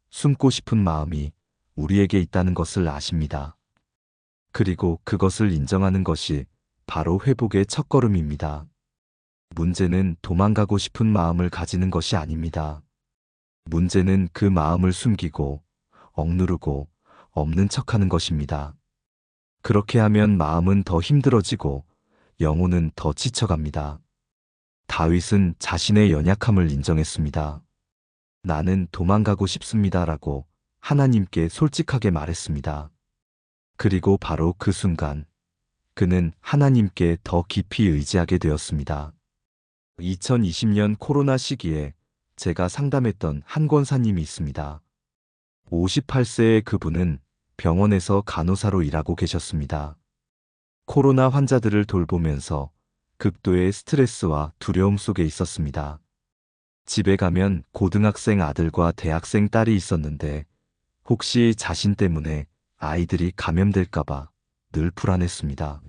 숨고 싶은 마음이 우리에게 있다는 것을 아십니다. 그리고 그것을 인정하는 것이 바로 회복의 첫걸음입니다. 문제는 도망가고 싶은 마음을 가지는 것이 아닙니다. 문제는 그 마음을 숨기고 억누르고 없는 척하는 것입니다. 그렇게 하면 마음은 더 힘들어지고 영혼은 더 지쳐갑니다. 다윗은 자신의 연약함을 인정했습니다. 나는 도망가고 싶습니다라고 하나님께 솔직하게 말했습니다. 그리고 바로 그 순간 그는 하나님께 더 깊이 의지하게 되었습니다. 2020년 코로나 시기에 제가 상담했던 한 권사님이 있습니다. 58세의 그분은 병원에서 간호사로 일하고 계셨습니다. 코로나 환자들을 돌보면서 극도의 스트레스와 두려움 속에 있었습니다. 집에 가면 고등학생 아들과 대학생 딸이 있었는데 혹시 자신 때문에 아이들이 감염될까봐 늘 불안했습니다.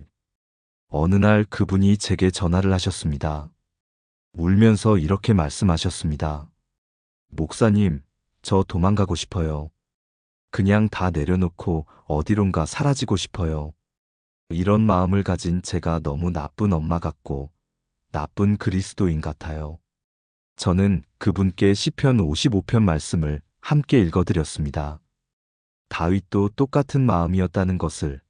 어느 날 그분이 제게 전화를 하셨습니다. 울면서 이렇게 말씀하셨습니다. 목사님, 저 도망가고 싶어요. 그냥 다 내려놓고 어디론가 사라지고 싶어요. 이런 마음을 가진 제가 너무 나쁜 엄마 같고 나쁜 그리스도인 같아요. 저는 그분께 시편 55편 말씀을 함께 읽어드렸습니다. 다윗도 똑같은 마음이었다는 것을,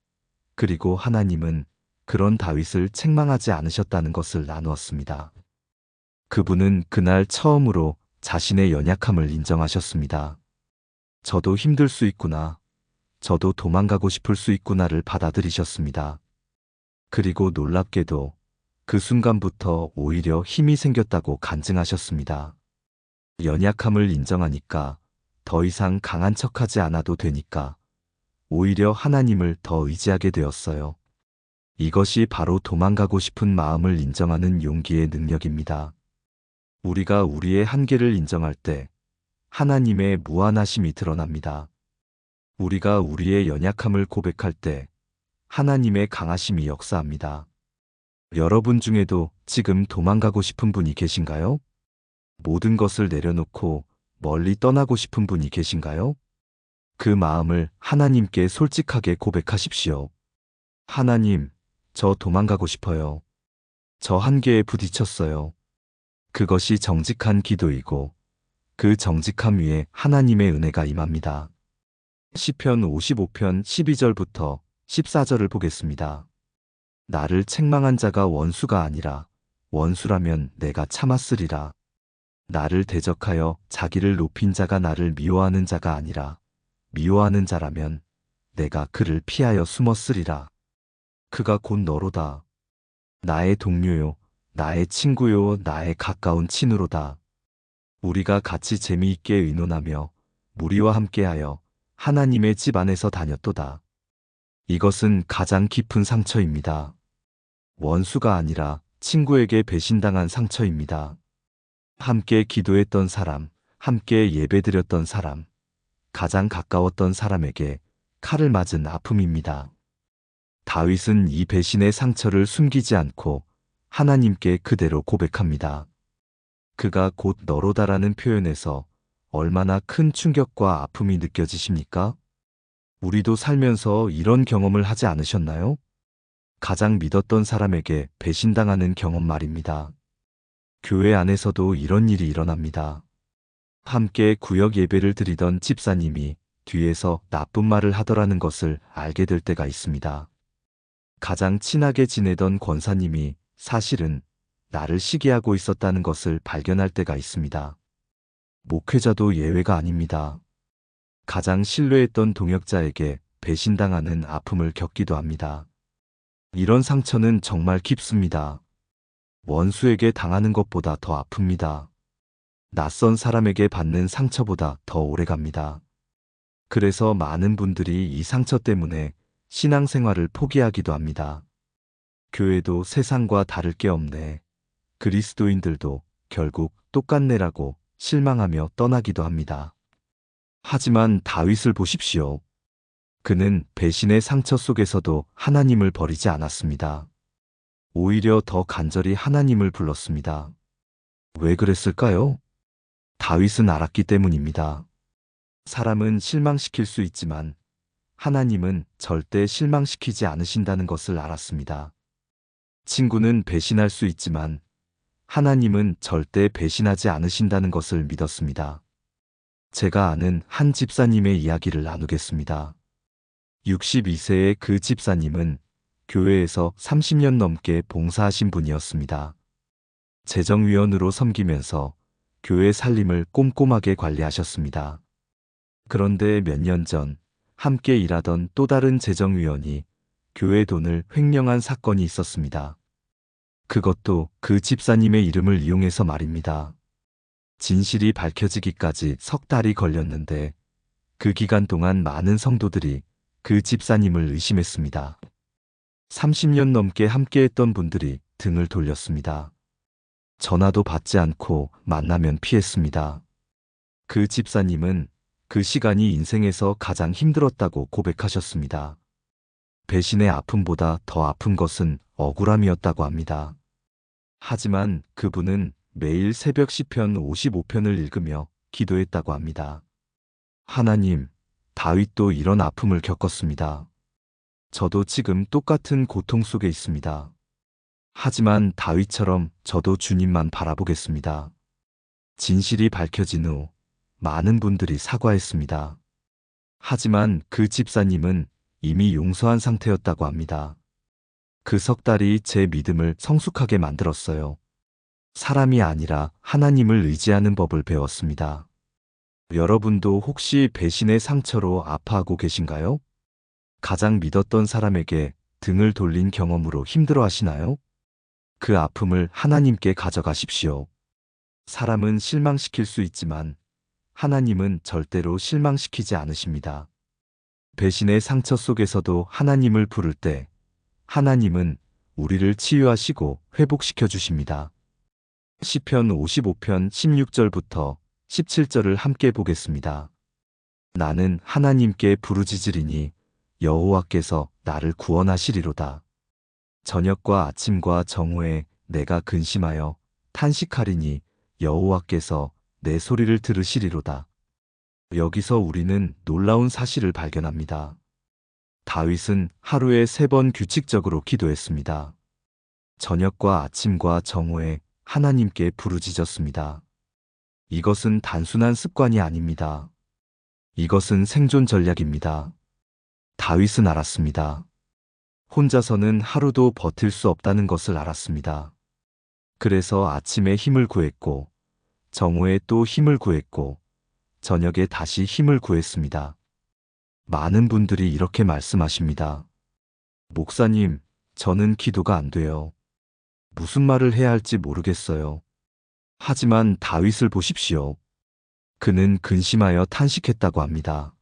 그리고 하나님은 그런 다윗을 책망하지 않으셨다는 것을 나누었습니다. 그분은 그날 처음으로 자신의 연약함을 인정하셨습니다. 저도 힘들 수 있구나. 저도 도망가고 싶을 수 있구나를 받아들이셨습니다. 그리고 놀랍게도 그 순간부터 오히려 힘이 생겼다고 간증하셨습니다. 연약함을 인정하니까 더 이상 강한 척하지 않아도 되니까 오히려 하나님을 더 의지하게 되었어요. 이것이 바로 도망가고 싶은 마음을 인정하는 용기의 능력입니다. 우리가 우리의 한계를 인정할 때 하나님의 무한하심이 드러납니다. 우리가 우리의 연약함을 고백할 때 하나님의 강하심이 역사합니다. 여러분 중에도 지금 도망가고 싶은 분이 계신가요? 모든 것을 내려놓고 멀리 떠나고 싶은 분이 계신가요? 그 마음을 하나님께 솔직하게 고백하십시오. 하나님, 저 도망가고 싶어요. 저 한계에 부딪혔어요. 그것이 정직한 기도이고 그 정직함 위에 하나님의 은혜가 임합니다. 시편 55편 12절부터 14절을 보겠습니다. 나를 책망한 자가 원수가 아니라 원수라면 내가 참았으리라. 나를 대적하여 자기를 높인 자가 나를 미워하는 자가 아니라 미워하는 자라면 내가 그를 피하여 숨었으리라. 그가 곧 너로다. 나의 동료요, 나의 친구요, 나의 가까운 친으로다. 우리가 같이 재미있게 의논하며 무리와 함께하여 하나님의 집 안에서 다녔도다. 이것은 가장 깊은 상처입니다. 원수가 아니라 친구에게 배신당한 상처입니다. 함께 기도했던 사람, 함께 예배드렸던 사람, 가장 가까웠던 사람에게 칼을 맞은 아픔입니다. 다윗은 이 배신의 상처를 숨기지 않고 하나님께 그대로 고백합니다. 그가 곧 너로다라는 표현에서 얼마나 큰 충격과 아픔이 느껴지십니까? 우리도 살면서 이런 경험을 하지 않으셨나요? 가장 믿었던 사람에게 배신당하는 경험 말입니다. 교회 안에서도 이런 일이 일어납니다. 함께 구역 예배를 드리던 집사님이 뒤에서 나쁜 말을 하더라는 것을 알게 될 때가 있습니다. 가장 친하게 지내던 권사님이 사실은 나를 시기하고 있었다는 것을 발견할 때가 있습니다. 목회자도 예외가 아닙니다. 가장 신뢰했던 동역자에게 배신당하는 아픔을 겪기도 합니다. 이런 상처는 정말 깊습니다. 원수에게 당하는 것보다 더 아픕니다. 낯선 사람에게 받는 상처보다 더 오래갑니다. 그래서 많은 분들이 이 상처 때문에 신앙생활을 포기하기도 합니다. 교회도 세상과 다를 게 없네. 그리스도인들도 결국 똑같네라고 실망하며 떠나기도 합니다. 하지만 다윗을 보십시오. 그는 배신의 상처 속에서도 하나님을 버리지 않았습니다. 오히려 더 간절히 하나님을 불렀습니다. 왜 그랬을까요? 다윗은 알았기 때문입니다. 사람은 실망시킬 수 있지만 하나님은 절대 실망시키지 않으신다는 것을 알았습니다. 친구는 배신할 수 있지만 하나님은 절대 배신하지 않으신다는 것을 믿었습니다. 제가 아는 한 집사님의 이야기를 나누겠습니다. 62세의 그 집사님은 교회에서 30년 넘게 봉사하신 분이었습니다. 재정위원으로 섬기면서 교회 살림을 꼼꼼하게 관리하셨습니다. 그런데 몇 년 전 함께 일하던 또 다른 재정위원이 교회 돈을 횡령한 사건이 있었습니다. 그것도 그 집사님의 이름을 이용해서 말입니다. 진실이 밝혀지기까지 석 달이 걸렸는데 그 기간 동안 많은 성도들이 그 집사님을 의심했습니다. 30년 넘게 함께했던 분들이 등을 돌렸습니다. 전화도 받지 않고 만나면 피했습니다. 그 집사님은 그 시간이 인생에서 가장 힘들었다고 고백하셨습니다. 배신의 아픔보다 더 아픈 것은 억울함이었다고 합니다. 하지만 그분은 매일 새벽 시편 55편을 읽으며 기도했다고 합니다. 하나님, 다윗도 이런 아픔을 겪었습니다. 저도 지금 똑같은 고통 속에 있습니다. 하지만 다윗처럼 저도 주님만 바라보겠습니다. 진실이 밝혀진 후 많은 분들이 사과했습니다. 하지만 그 집사님은 이미 용서한 상태였다고 합니다. 그 석 달이 제 믿음을 성숙하게 만들었어요. 사람이 아니라 하나님을 의지하는 법을 배웠습니다. 여러분도 혹시 배신의 상처로 아파하고 계신가요? 가장 믿었던 사람에게 등을 돌린 경험으로 힘들어 하시나요? 그 아픔을 하나님께 가져가십시오. 사람은 실망시킬 수 있지만 하나님은 절대로 실망시키지 않으십니다. 배신의 상처 속에서도 하나님을 부를 때 하나님은 우리를 치유하시고 회복시켜 주십니다. 시편 55편 16절부터 17절을 함께 보겠습니다. 나는 하나님께 부르짖으리니 여호와께서 나를 구원하시리로다. 저녁과 아침과 정오에 내가 근심하여 탄식하리니 여호와께서 내 소리를 들으시리로다. 여기서 우리는 놀라운 사실을 발견합니다. 다윗은 하루에 3번 규칙적으로 기도했습니다. 저녁과 아침과 정오에 하나님께 부르짖었습니다. 이것은 단순한 습관이 아닙니다. 이것은 생존 전략입니다. 다윗은 알았습니다. 혼자서는 하루도 버틸 수 없다는 것을 알았습니다. 그래서 아침에 힘을 구했고, 정오에 또 힘을 구했고, 저녁에 다시 힘을 구했습니다. 많은 분들이 이렇게 말씀하십니다. 목사님, 저는 기도가 안 돼요. 무슨 말을 해야 할지 모르겠어요. 하지만 다윗을 보십시오. 그는 근심하여 탄식했다고 합니다.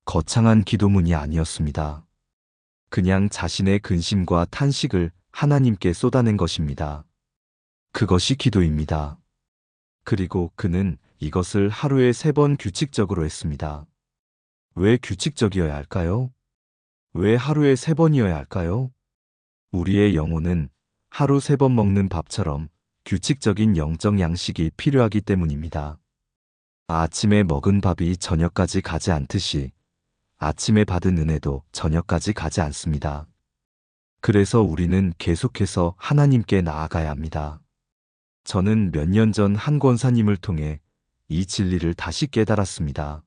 거창한 기도문이 아니었습니다. 그냥 자신의 근심과 탄식을 하나님께 쏟아낸 것입니다. 그것이 기도입니다. 그리고 그는 이것을 하루에 3번 규칙적으로 했습니다. 왜 규칙적이어야 할까요? 왜 하루에 3번이어야 할까요? 우리의 영혼은 하루 3번 먹는 밥처럼 규칙적인 영적 양식이 필요하기 때문입니다. 아침에 먹은 밥이 저녁까지 가지 않듯이 아침에 받은 은혜도 저녁까지 가지 않습니다. 그래서 우리는 계속해서 하나님께 나아가야 합니다. 저는 몇 년 전 한 권사님을 통해 이 진리를 다시 깨달았습니다.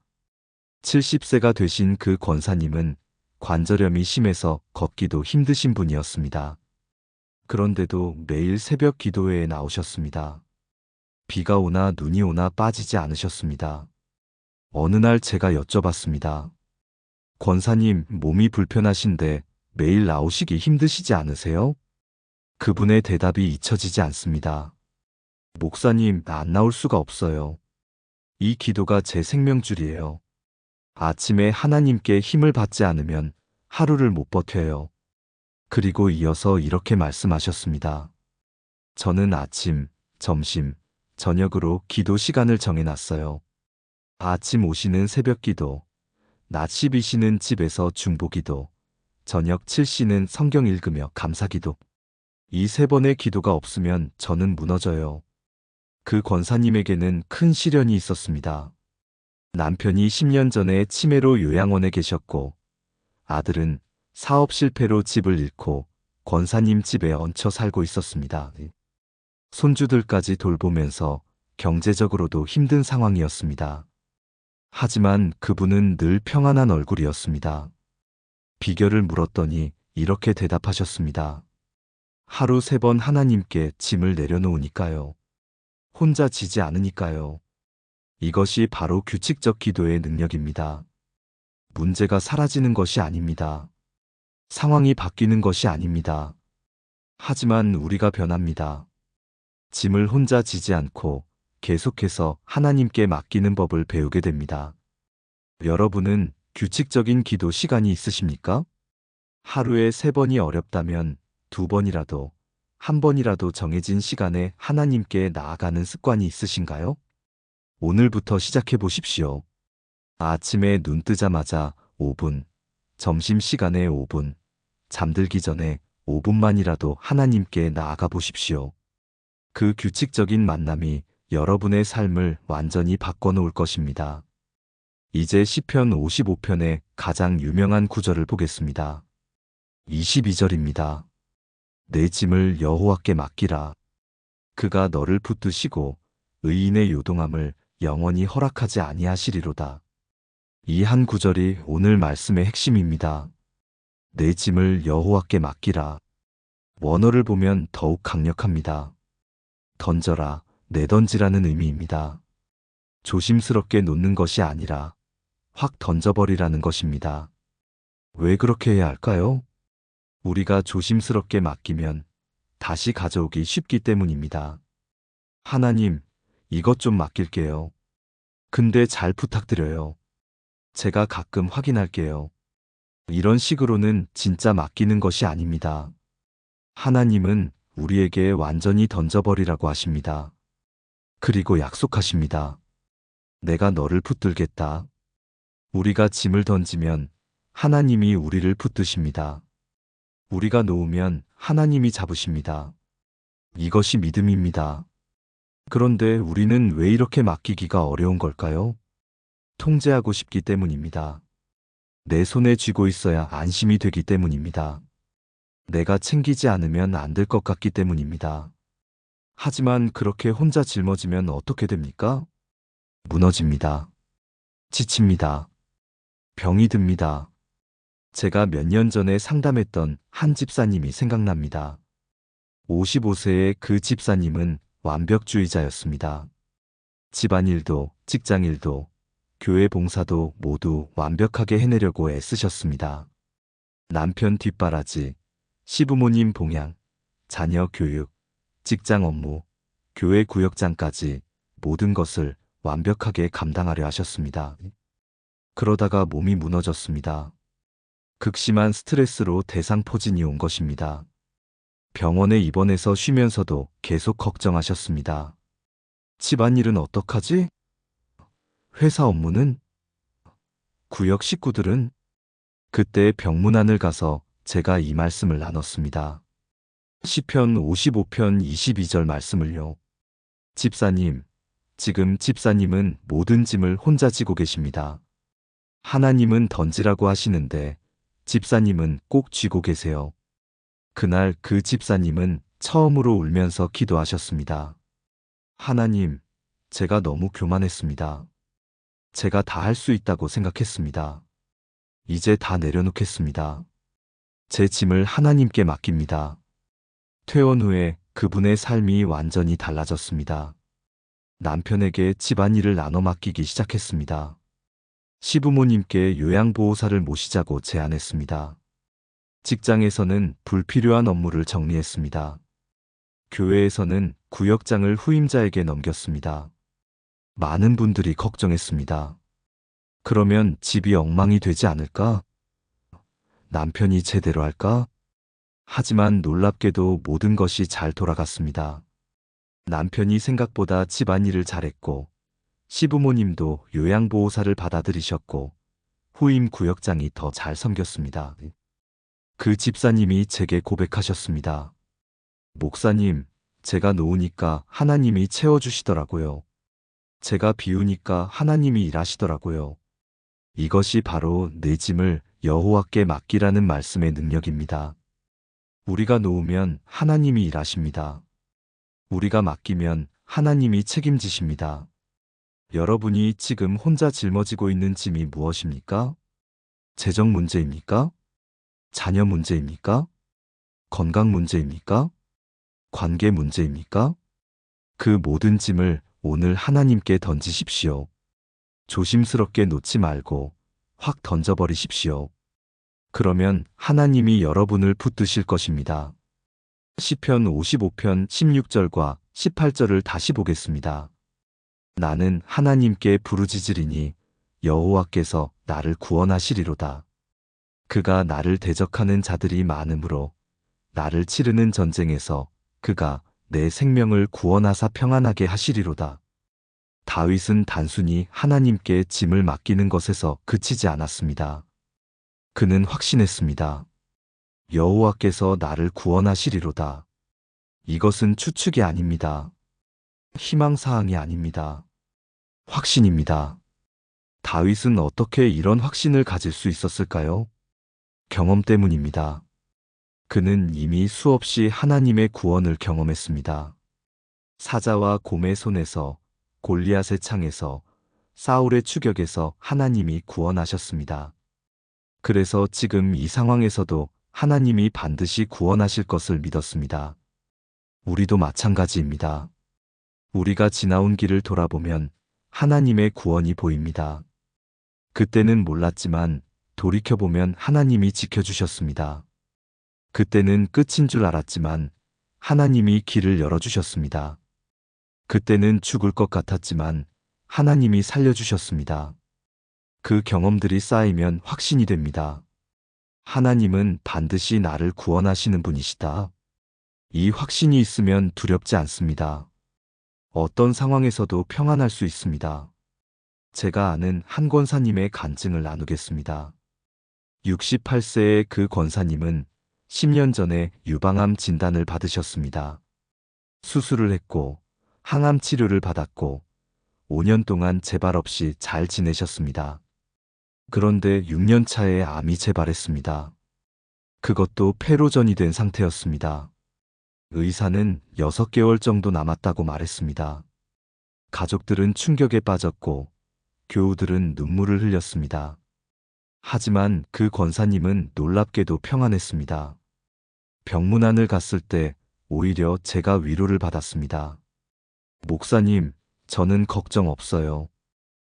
70세가 되신 그 권사님은 관절염이 심해서 걷기도 힘드신 분이었습니다. 그런데도 매일 새벽 기도회에 나오셨습니다. 비가 오나 눈이 오나 빠지지 않으셨습니다. 어느 날 제가 여쭤봤습니다. 권사님, 몸이 불편하신데 매일 나오시기 힘드시지 않으세요? 그분의 대답이 잊혀지지 않습니다. 목사님, 안 나올 수가 없어요. 이 기도가 제 생명줄이에요. 아침에 하나님께 힘을 받지 않으면 하루를 못 버텨요. 그리고 이어서 이렇게 말씀하셨습니다. 저는 아침, 점심, 저녁으로 기도 시간을 정해놨어요. 아침 오시는 새벽 기도, 낮 12시는 집에서 중보기도, 저녁 7시는 성경 읽으며 감사기도. 이 3번의 기도가 없으면 저는 무너져요. 그 권사님에게는 큰 시련이 있었습니다. 남편이 10년 전에 치매로 요양원에 계셨고, 아들은 사업 실패로 집을 잃고 권사님 집에 얹혀 살고 있었습니다. 손주들까지 돌보면서 경제적으로도 힘든 상황이었습니다. 하지만 그분은 늘 평안한 얼굴이었습니다. 비결을 물었더니 이렇게 대답하셨습니다. 하루 3번 하나님께 짐을 내려놓으니까요. 혼자 지지 않으니까요. 이것이 바로 규칙적 기도의 능력입니다. 문제가 사라지는 것이 아닙니다. 상황이 바뀌는 것이 아닙니다. 하지만 우리가 변합니다. 짐을 혼자 지지 않고 계속해서 하나님께 맡기는 법을 배우게 됩니다. 여러분은 규칙적인 기도 시간이 있으십니까? 하루에 3번이 어렵다면 2번이라도, 1번이라도 정해진 시간에 하나님께 나아가는 습관이 있으신가요? 오늘부터 시작해 보십시오. 아침에 눈 뜨자마자 5분, 점심시간에 5분, 잠들기 전에 5분만이라도 하나님께 나아가 보십시오. 그 규칙적인 만남이 여러분의 삶을 완전히 바꿔놓을 것입니다. 이제 시편 55편의 가장 유명한 구절을 보겠습니다. 22절입니다. 내 짐을 여호와께 맡기라. 그가 너를 붙드시고 의인의 요동함을 영원히 허락하지 아니하시리로다. 이 한 구절이 오늘 말씀의 핵심입니다. 내 짐을 여호와께 맡기라. 원어를 보면 더욱 강력합니다. 던져라, 내던지라는 의미입니다. 조심스럽게 놓는 것이 아니라 확 던져버리라는 것입니다. 왜 그렇게 해야 할까요? 우리가 조심스럽게 맡기면 다시 가져오기 쉽기 때문입니다. 하나님, 이것 좀 맡길게요. 근데 잘 부탁드려요. 제가 가끔 확인할게요. 이런 식으로는 진짜 맡기는 것이 아닙니다. 하나님은 우리에게 완전히 던져버리라고 하십니다. 그리고 약속하십니다. 내가 너를 붙들겠다. 우리가 짐을 던지면 하나님이 우리를 붙드십니다. 우리가 놓으면 하나님이 잡으십니다. 이것이 믿음입니다. 그런데 우리는 왜 이렇게 맡기기가 어려운 걸까요? 통제하고 싶기 때문입니다. 내 손에 쥐고 있어야 안심이 되기 때문입니다. 내가 챙기지 않으면 안 될 것 같기 때문입니다. 하지만 그렇게 혼자 짊어지면 어떻게 됩니까? 무너집니다. 지칩니다. 병이 듭니다. 제가 몇 년 전에 상담했던 한 집사님이 생각납니다. 55세의 그 집사님은 완벽주의자였습니다. 집안일도, 직장일도, 교회 봉사도 모두 완벽하게 해내려고 애쓰셨습니다. 남편 뒷바라지, 시부모님 봉양, 자녀 교육, 직장 업무, 교회 구역장까지 모든 것을 완벽하게 감당하려 하셨습니다. 그러다가 몸이 무너졌습니다. 극심한 스트레스로 대상포진이 온 것입니다. 병원에 입원해서 쉬면서도 계속 걱정하셨습니다. 집안일은 어떡하지? 회사 업무는? 구역 식구들은? 그때 병문안을 가서 제가 이 말씀을 나눴습니다. 시편 55편 22절 말씀을요. 집사님, 지금 집사님은 모든 짐을 혼자 지고 계십니다. 하나님은 던지라고 하시는데 집사님은 꼭 쥐고 계세요. 그날 그 집사님은 처음으로 울면서 기도하셨습니다. 하나님, 제가 너무 교만했습니다. 제가 다 할 수 있다고 생각했습니다. 이제 다 내려놓겠습니다. 제 짐을 하나님께 맡깁니다. 퇴원 후에 그분의 삶이 완전히 달라졌습니다. 남편에게 집안일을 나눠 맡기기 시작했습니다. 시부모님께 요양보호사를 모시자고 제안했습니다. 직장에서는 불필요한 업무를 정리했습니다. 교회에서는 구역장을 후임자에게 넘겼습니다. 많은 분들이 걱정했습니다. 그러면 집이 엉망이 되지 않을까? 남편이 제대로 할까? 하지만 놀랍게도 모든 것이 잘 돌아갔습니다. 남편이 생각보다 집안일을 잘했고, 시부모님도 요양보호사를 받아들이셨고, 후임 구역장이 더 잘 섬겼습니다. 그 집사님이 제게 고백하셨습니다. 목사님, 제가 놓으니까 하나님이 채워주시더라고요. 제가 비우니까 하나님이 일하시더라고요. 이것이 바로 내 짐을 여호와께 맡기라는 말씀의 능력입니다. 우리가 놓으면 하나님이 일하십니다. 우리가 맡기면 하나님이 책임지십니다. 여러분이 지금 혼자 짊어지고 있는 짐이 무엇입니까? 재정 문제입니까? 자녀 문제입니까? 건강 문제입니까? 관계 문제입니까? 그 모든 짐을 오늘 하나님께 던지십시오. 조심스럽게 놓지 말고 확 던져버리십시오. 그러면 하나님이 여러분을 붙드실 것입니다. 시편 55편 16절과 18절을 다시 보겠습니다. 나는 하나님께 부르짖으리니 여호와께서 나를 구원하시리로다. 그가 나를 대적하는 자들이 많으므로 나를 치르는 전쟁에서 그가 내 생명을 구원하사 평안하게 하시리로다. 다윗은 단순히 하나님께 짐을 맡기는 것에서 그치지 않았습니다. 그는 확신했습니다. 여호와께서 나를 구원하시리로다. 이것은 추측이 아닙니다. 희망사항이 아닙니다. 확신입니다. 다윗은 어떻게 이런 확신을 가질 수 있었을까요? 경험 때문입니다. 그는 이미 수없이 하나님의 구원을 경험했습니다. 사자와 곰의 손에서 골리앗의 창에서, 사울의 추격에서 하나님이 구원하셨습니다. 그래서 지금 이 상황에서도 하나님이 반드시 구원하실 것을 믿었습니다. 우리도 마찬가지입니다. 우리가 지나온 길을 돌아보면 하나님의 구원이 보입니다. 그때는 몰랐지만 돌이켜보면 하나님이 지켜주셨습니다. 그때는 끝인 줄 알았지만 하나님이 길을 열어주셨습니다. 그때는 죽을 것 같았지만 하나님이 살려주셨습니다. 그 경험들이 쌓이면 확신이 됩니다. 하나님은 반드시 나를 구원하시는 분이시다. 이 확신이 있으면 두렵지 않습니다. 어떤 상황에서도 평안할 수 있습니다. 제가 아는 한 권사님의 간증을 나누겠습니다. 68세의 그 권사님은 10년 전에 유방암 진단을 받으셨습니다. 수술을 했고 항암 치료를 받았고 5년 동안 재발 없이 잘 지내셨습니다. 그런데 6년 차에 암이 재발했습니다. 그것도 폐로전이 된 상태였습니다. 의사는 6개월 정도 남았다고 말했습니다. 가족들은 충격에 빠졌고 교우들은 눈물을 흘렸습니다. 하지만 그 권사님은 놀랍게도 평안했습니다. 병문안을 갔을 때 오히려 제가 위로를 받았습니다. 목사님, 저는 걱정 없어요.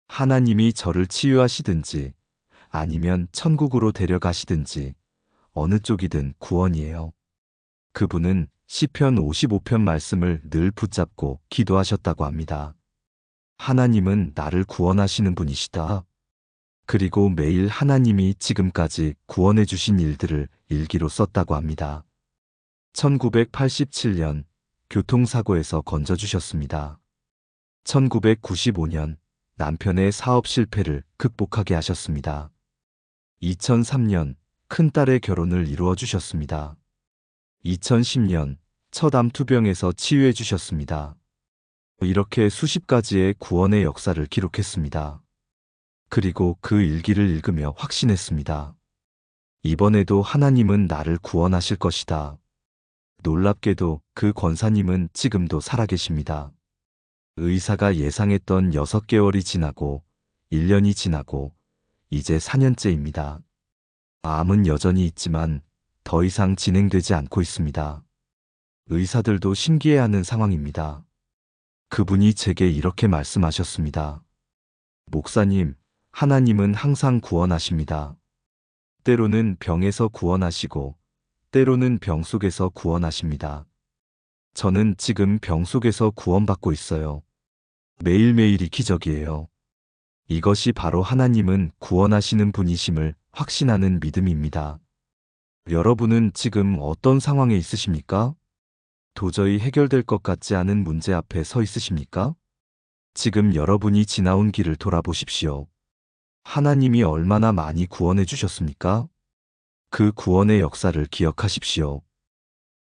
하나님이 저를 치유하시든지 아니면 천국으로 데려가시든지 어느 쪽이든 구원이에요. 그분은 시편 55편 말씀을 늘 붙잡고 기도하셨다고 합니다. 하나님은 나를 구원하시는 분이시다. 그리고 매일 하나님이 지금까지 구원해 주신 일들을 일기로 썼다고 합니다. 1987년 교통사고에서 건져주셨습니다. 1995년 남편의 사업 실패를 극복하게 하셨습니다. 2003년 큰딸의 결혼을 이루어 주셨습니다. 2010년 첫 암투병에서 치유해 주셨습니다. 이렇게 수십 가지의 구원의 역사를 기록했습니다. 그리고 그 일기를 읽으며 확신했습니다. 이번에도 하나님은 나를 구원하실 것이다. 놀랍게도 그 권사님은 지금도 살아계십니다. 의사가 예상했던 6개월이 지나고 1년이 지나고 이제 4년째입니다. 암은 여전히 있지만 더 이상 진행되지 않고 있습니다. 의사들도 신기해하는 상황입니다. 그분이 제게 이렇게 말씀하셨습니다. 목사님, 하나님은 항상 구원하십니다. 때로는 병에서 구원하시고 때로는 병 속에서 구원하십니다. 저는 지금 병 속에서 구원받고 있어요. 매일매일이 기적이에요. 이것이 바로 하나님은 구원하시는 분이심을 확신하는 믿음입니다. 여러분은 지금 어떤 상황에 있으십니까? 도저히 해결될 것 같지 않은 문제 앞에 서 있으십니까? 지금 여러분이 지나온 길을 돌아보십시오. 하나님이 얼마나 많이 구원해 주셨습니까? 그 구원의 역사를 기억하십시오.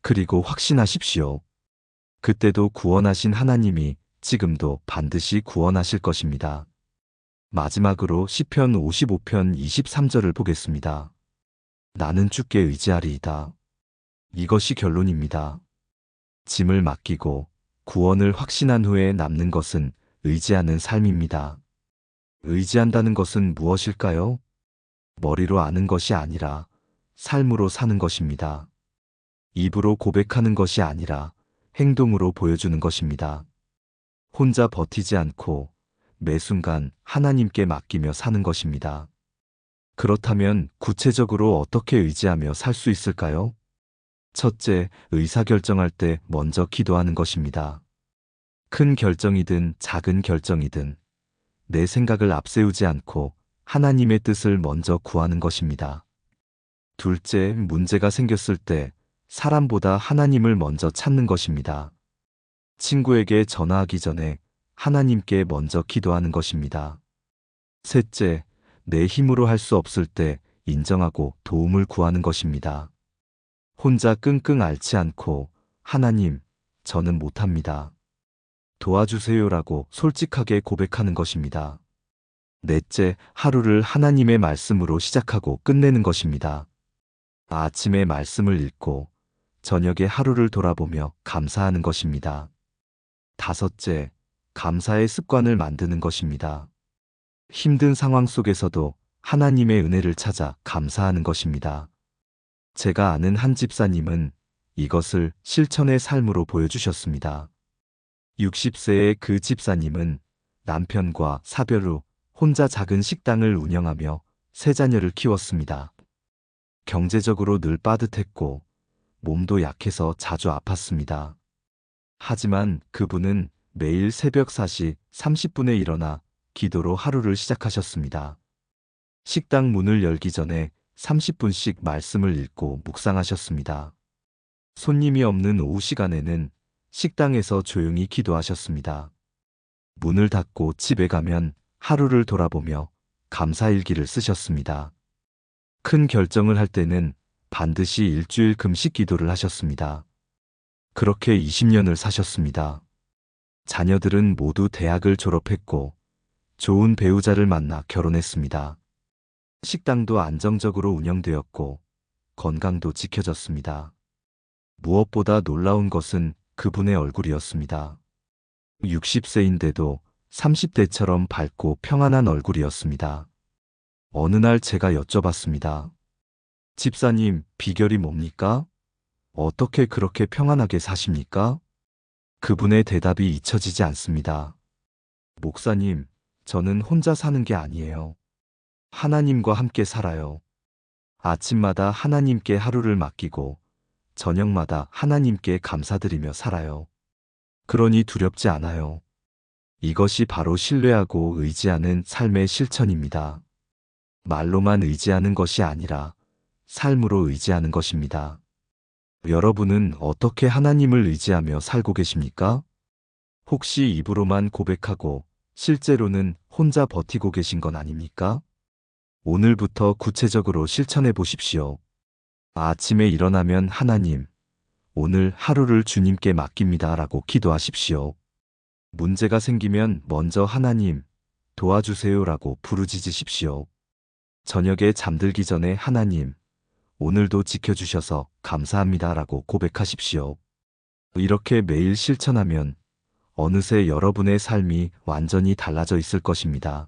그리고 확신하십시오. 그때도 구원하신 하나님이 지금도 반드시 구원하실 것입니다. 마지막으로 시편 55편 23절을 보겠습니다. 나는 주께 의지하리이다. 이것이 결론입니다. 짐을 맡기고 구원을 확신한 후에 남는 것은 의지하는 삶입니다. 의지한다는 것은 무엇일까요? 머리로 아는 것이 아니라 삶으로 사는 것입니다. 입으로 고백하는 것이 아니라 행동으로 보여주는 것입니다. 혼자 버티지 않고 매 순간 하나님께 맡기며 사는 것입니다. 그렇다면 구체적으로 어떻게 의지하며 살 수 있을까요? 첫째, 의사결정할 때 먼저 기도하는 것입니다. 큰 결정이든 작은 결정이든 내 생각을 앞세우지 않고 하나님의 뜻을 먼저 구하는 것입니다. 둘째, 문제가 생겼을 때 사람보다 하나님을 먼저 찾는 것입니다. 친구에게 전화하기 전에 하나님께 먼저 기도하는 것입니다. 셋째, 내 힘으로 할 수 없을 때 인정하고 도움을 구하는 것입니다. 혼자 끙끙 앓지 않고 하나님, 저는 못합니다. 도와주세요라고 솔직하게 고백하는 것입니다. 넷째, 하루를 하나님의 말씀으로 시작하고 끝내는 것입니다. 아침에 말씀을 읽고 저녁에 하루를 돌아보며 감사하는 것입니다. 다섯째, 감사의 습관을 만드는 것입니다. 힘든 상황 속에서도 하나님의 은혜를 찾아 감사하는 것입니다. 제가 아는 한 집사님은 이것을 실천의 삶으로 보여주셨습니다. 60세의 그 집사님은 남편과 사별 후 혼자 작은 식당을 운영하며 세 자녀를 키웠습니다. 경제적으로 늘 빠듯했고 몸도 약해서 자주 아팠습니다. 하지만 그분은 매일 새벽 4시 30분에 일어나 기도로 하루를 시작하셨습니다. 식당 문을 열기 전에 30분씩 말씀을 읽고 묵상하셨습니다. 손님이 없는 오후 시간에는 식당에서 조용히 기도하셨습니다. 문을 닫고 집에 가면 하루를 돌아보며 감사일기를 쓰셨습니다. 큰 결정을 할 때는 반드시 일주일 금식 기도를 하셨습니다. 그렇게 20년을 사셨습니다. 자녀들은 모두 대학을 졸업했고 좋은 배우자를 만나 결혼했습니다. 식당도 안정적으로 운영되었고 건강도 지켜졌습니다. 무엇보다 놀라운 것은 그분의 얼굴이었습니다. 60세인데도 30대처럼 밝고 평안한 얼굴이었습니다. 어느 날 제가 여쭤봤습니다. 집사님, 비결이 뭡니까? 어떻게 그렇게 평안하게 사십니까? 그분의 대답이 잊혀지지 않습니다. 목사님, 저는 혼자 사는 게 아니에요. 하나님과 함께 살아요. 아침마다 하나님께 하루를 맡기고 저녁마다 하나님께 감사드리며 살아요. 그러니 두렵지 않아요. 이것이 바로 신뢰하고 의지하는 삶의 실천입니다. 말로만 의지하는 것이 아니라 삶으로 의지하는 것입니다. 여러분은 어떻게 하나님을 의지하며 살고 계십니까? 혹시 입으로만 고백하고 실제로는 혼자 버티고 계신 건 아닙니까? 오늘부터 구체적으로 실천해 보십시오. 아침에 일어나면 하나님, 오늘 하루를 주님께 맡깁니다 라고 기도하십시오. 문제가 생기면 먼저 하나님, 도와주세요 라고 부르짖으십시오. 저녁에 잠들기 전에 하나님, 오늘도 지켜주셔서 감사합니다 라고 고백하십시오. 이렇게 매일 실천하면 어느새 여러분의 삶이 완전히 달라져 있을 것입니다.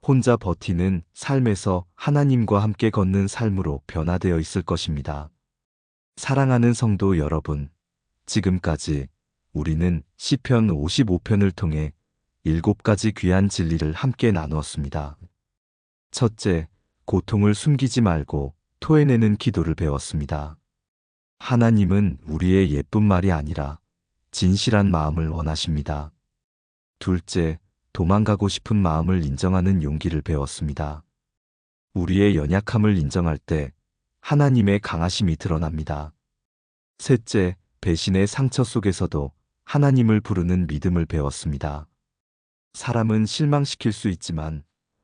혼자 버티는 삶에서 하나님과 함께 걷는 삶으로 변화되어 있을 것입니다. 사랑하는 성도 여러분, 지금까지 우리는 시편 55편을 통해 7가지 귀한 진리를 함께 나누었습니다. 첫째, 고통을 숨기지 말고 토해내는 기도를 배웠습니다. 하나님은 우리의 예쁜 말이 아니라 진실한 마음을 원하십니다. 둘째, 도망가고 싶은 마음을 인정하는 용기를 배웠습니다. 우리의 연약함을 인정할 때 하나님의 강하심이 드러납니다. 셋째, 배신의 상처 속에서도 하나님을 부르는 믿음을 배웠습니다. 사람은 실망시킬 수 있지만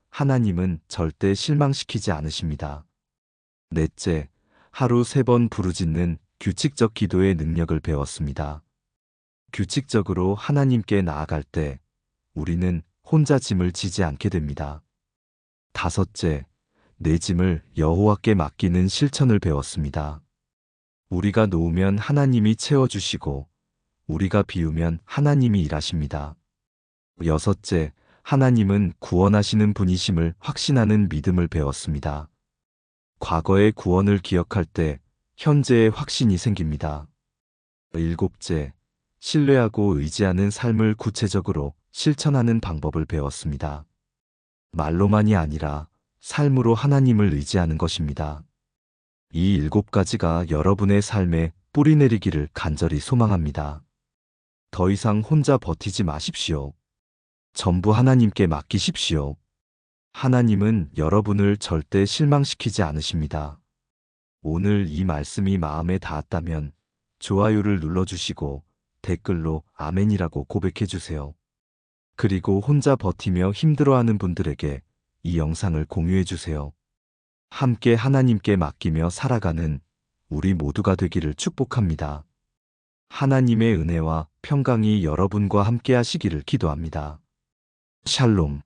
하나님은 절대 실망시키지 않으십니다. 넷째, 하루 3번 부르짖는 규칙적 기도의 능력을 배웠습니다. 규칙적으로 하나님께 나아갈 때 우리는 혼자 짐을 지지 않게 됩니다. 다섯째, 내 짐을 여호와께 맡기는 실천을 배웠습니다. 우리가 놓으면 하나님이 채워주시고 우리가 비우면 하나님이 일하십니다. 여섯째, 하나님은 구원하시는 분이심을 확신하는 믿음을 배웠습니다. 과거의 구원을 기억할 때 현재의 확신이 생깁니다. 일곱째, 신뢰하고 의지하는 삶을 구체적으로 실천하는 방법을 배웠습니다. 말로만이 아니라 삶으로 하나님을 의지하는 것입니다. 이 7가지가 여러분의 삶에 뿌리 내리기를 간절히 소망합니다. 더 이상 혼자 버티지 마십시오. 전부 하나님께 맡기십시오. 하나님은 여러분을 절대 실망시키지 않으십니다. 오늘 이 말씀이 마음에 닿았다면 좋아요를 눌러주시고 댓글로 아멘이라고 고백해주세요. 그리고 혼자 버티며 힘들어하는 분들에게 이 영상을 공유해주세요. 함께 하나님께 맡기며 살아가는 우리 모두가 되기를 축복합니다. 하나님의 은혜와 평강이 여러분과 함께 하시기를 기도합니다. 샬롬.